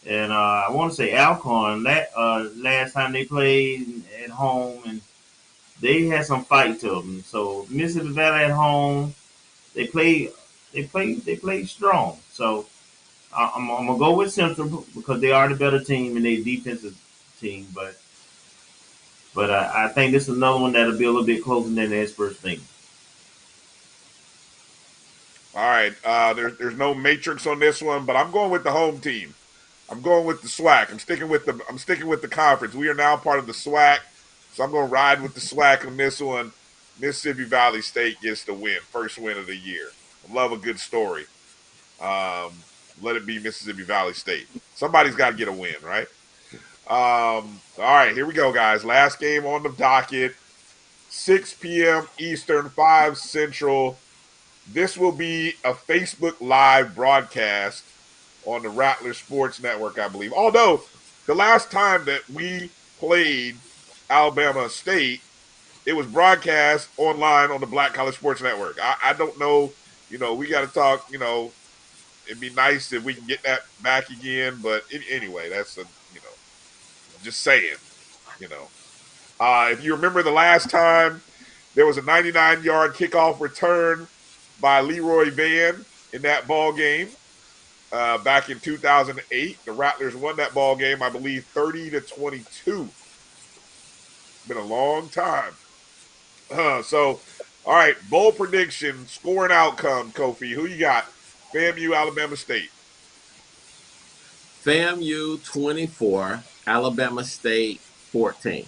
and I want to say Alcorn last time they played at home, and they had some fight to them. So Mississippi Valley at home, they played strong. So I'm gonna go with Central because they are the better team and they defensive team, but I think this is another one that'll be a little bit closer than the experts think. All right, there's no matrix on this one, but I'm going with the home team. I'm going with the SWAC. I'm sticking with the conference. We are now part of the SWAC, so I'm going to ride with the SWAC on this one. Mississippi Valley State gets the win, first win of the year. I love a good story. Let it be Mississippi Valley State. Somebody's got to get a win, right? All right, here we go, guys. Last game on the docket, 6 p.m. Eastern, 5 Central. This will be a Facebook Live broadcast on the Rattler Sports Network, I believe. Although, the last time that we played Alabama State, it was broadcast online on the Black College Sports Network. I don't know, we got to talk, it'd be nice if we can get that back again, but anyway, that's just saying, If you remember the last time, there was a 99-yard kickoff return by Leroy Van in that ball game. Back in 2008, the Rattlers won that ball game, I believe, 30-22. Been a long time. So, all right, bowl prediction, score and outcome, Kofi. Who you got? FAMU, Alabama State. FAMU 24, Alabama State 14.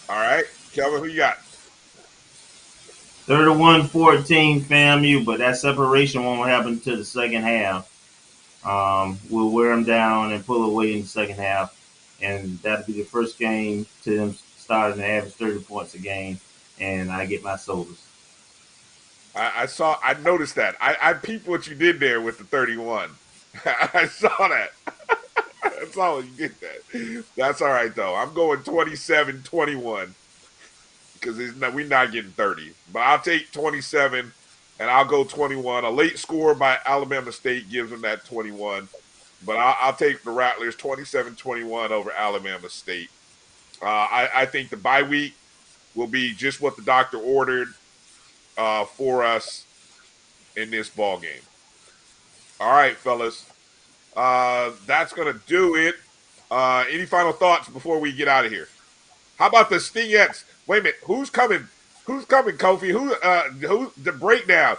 All right, Kelvin, who you got? 31-14 FAMU, but that separation won't happen until the second half. We'll wear them down and pull away in the second half, and that'll be the first game to them starting to average 30 points a game, and I get my sodas. I noticed that. I peeped what you did there with the 31. I saw that. I saw you did that. That's all right, though. I'm going 27-21 because we're not getting 30. But I'll take 27, and I'll go 21. A late score by Alabama State gives them that 21. But I'll take the Rattlers 27-21 over Alabama State. I think the bye week will be just what the doctor ordered for us in this ball game. All right, fellas. That's going to do it. Any final thoughts before we get out of here? How about the Stingettes? Wait a minute. Who's coming? Who's coming, Kofi? Who's the breakdown?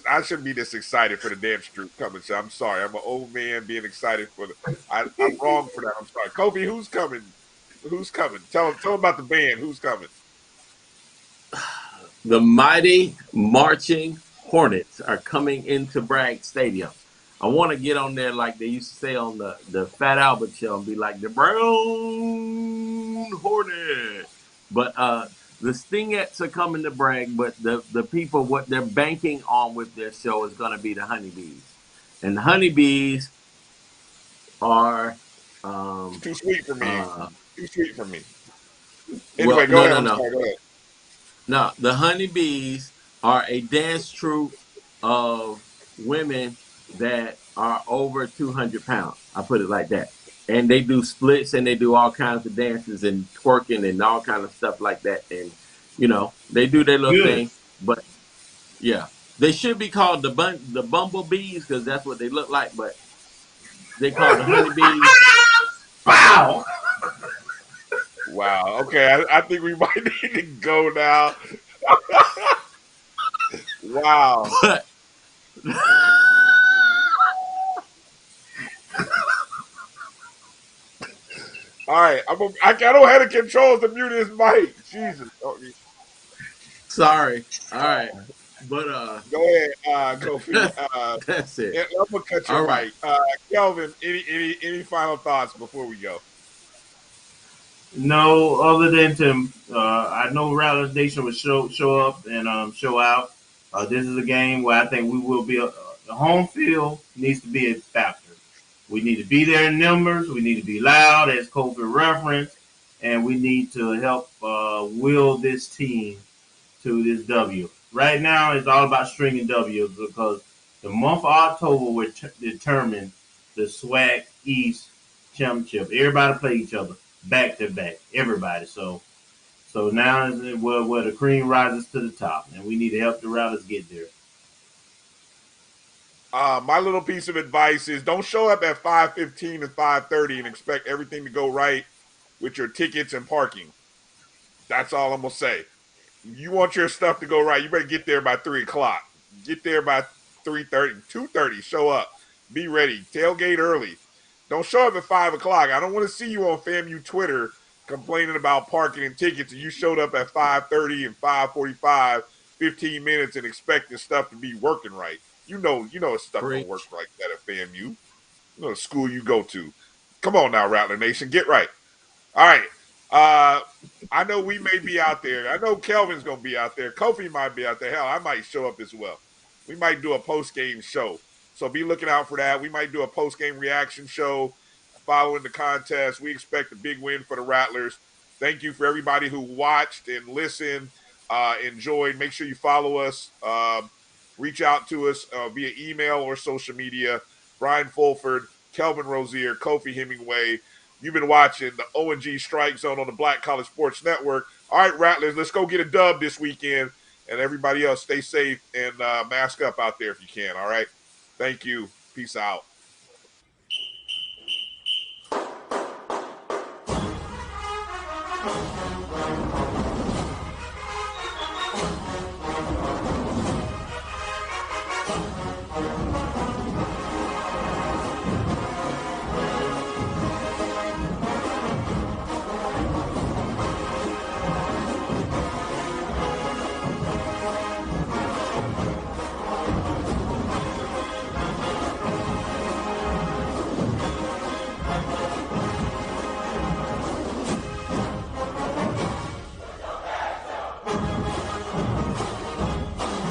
I shouldn't be this excited for the dance troupe coming. So I'm sorry. I'm an old man being excited for I'm wrong for that. I'm sorry. Kofi, who's coming? Who's coming? Tell them about the band. Who's coming? The mighty marching Hornets are coming into Bragg Stadium. I want to get on there like they used to say on the Fat Albert show and be like the Brown Hornet. But the Stingettes are coming to Bragg, but the people, what they're banking on with their show is going to be the Honeybees. And the Honeybees are too sweet for me. Too sweet for me. Anyway, go ahead. Go ahead. No, the Honeybees are a dance troupe of women that are over 200 pounds. I put it like that. And they do splits and they do all kinds of dances and twerking and all kinds of stuff like that. And, they do their little thing. But, yeah, they should be called the Bumblebees because that's what they look like. But they call the Honeybees. Wow. Wow. Okay, I think we might need to go now. Wow. All right, I don't have the controls to mute his mic. Jesus. Sorry. All right, but go ahead, Kofi. That's it. I'm gonna cut your mic. Kelvin, any final thoughts before we go? No, other than I know Rattler Nation would show up and show out, This is a game where I think we will be. The home field needs to be a factor. We need to be there in numbers. We need to be loud, as Kofi referenced, and we need to help will this team to this W. Right now, it's all about stringing W's because the month of October will determine the SWAC East Championship. Everybody play each other back to back. Everybody. So now is where the cream rises to the top, and we need to help the Rattlers get there. My little piece of advice is don't show up at 5:15 and 5:30 and expect everything to go right with your tickets and parking. That's all I'm gonna say. You want your stuff to go right, you better get there by 3 o'clock. Get there by 3:30, 2:30. Show up. Be ready. Tailgate early. Don't show up at 5 o'clock. I don't want to see you on FAMU Twitter complaining about parking and tickets and you showed up at 5:30 and 5:45, 15 minutes and expecting stuff to be working right. You know stuff don't work like that at FAMU. You know the school you go to. Come on now, Rattler Nation. Get right. All right. I know we may be out there. I know Kelvin's going to be out there. Kofi might be out there. Hell, I might show up as well. We might do a post-game show. So be looking out for that. We might do a post-game reaction show following the contest. We expect a big win for the Rattlers. Thank you for everybody who watched and listened, enjoyed. Make sure you follow us. Reach out to us via email or social media. Brian Fulford, Kelvin Rozier, Kofi Hemingway. You've been watching the O&G Strike Zone on the Black College Sports Network. All right, Rattlers, let's go get a dub this weekend. And everybody else, stay safe and mask up out there if you can, all right? Thank you. Peace out.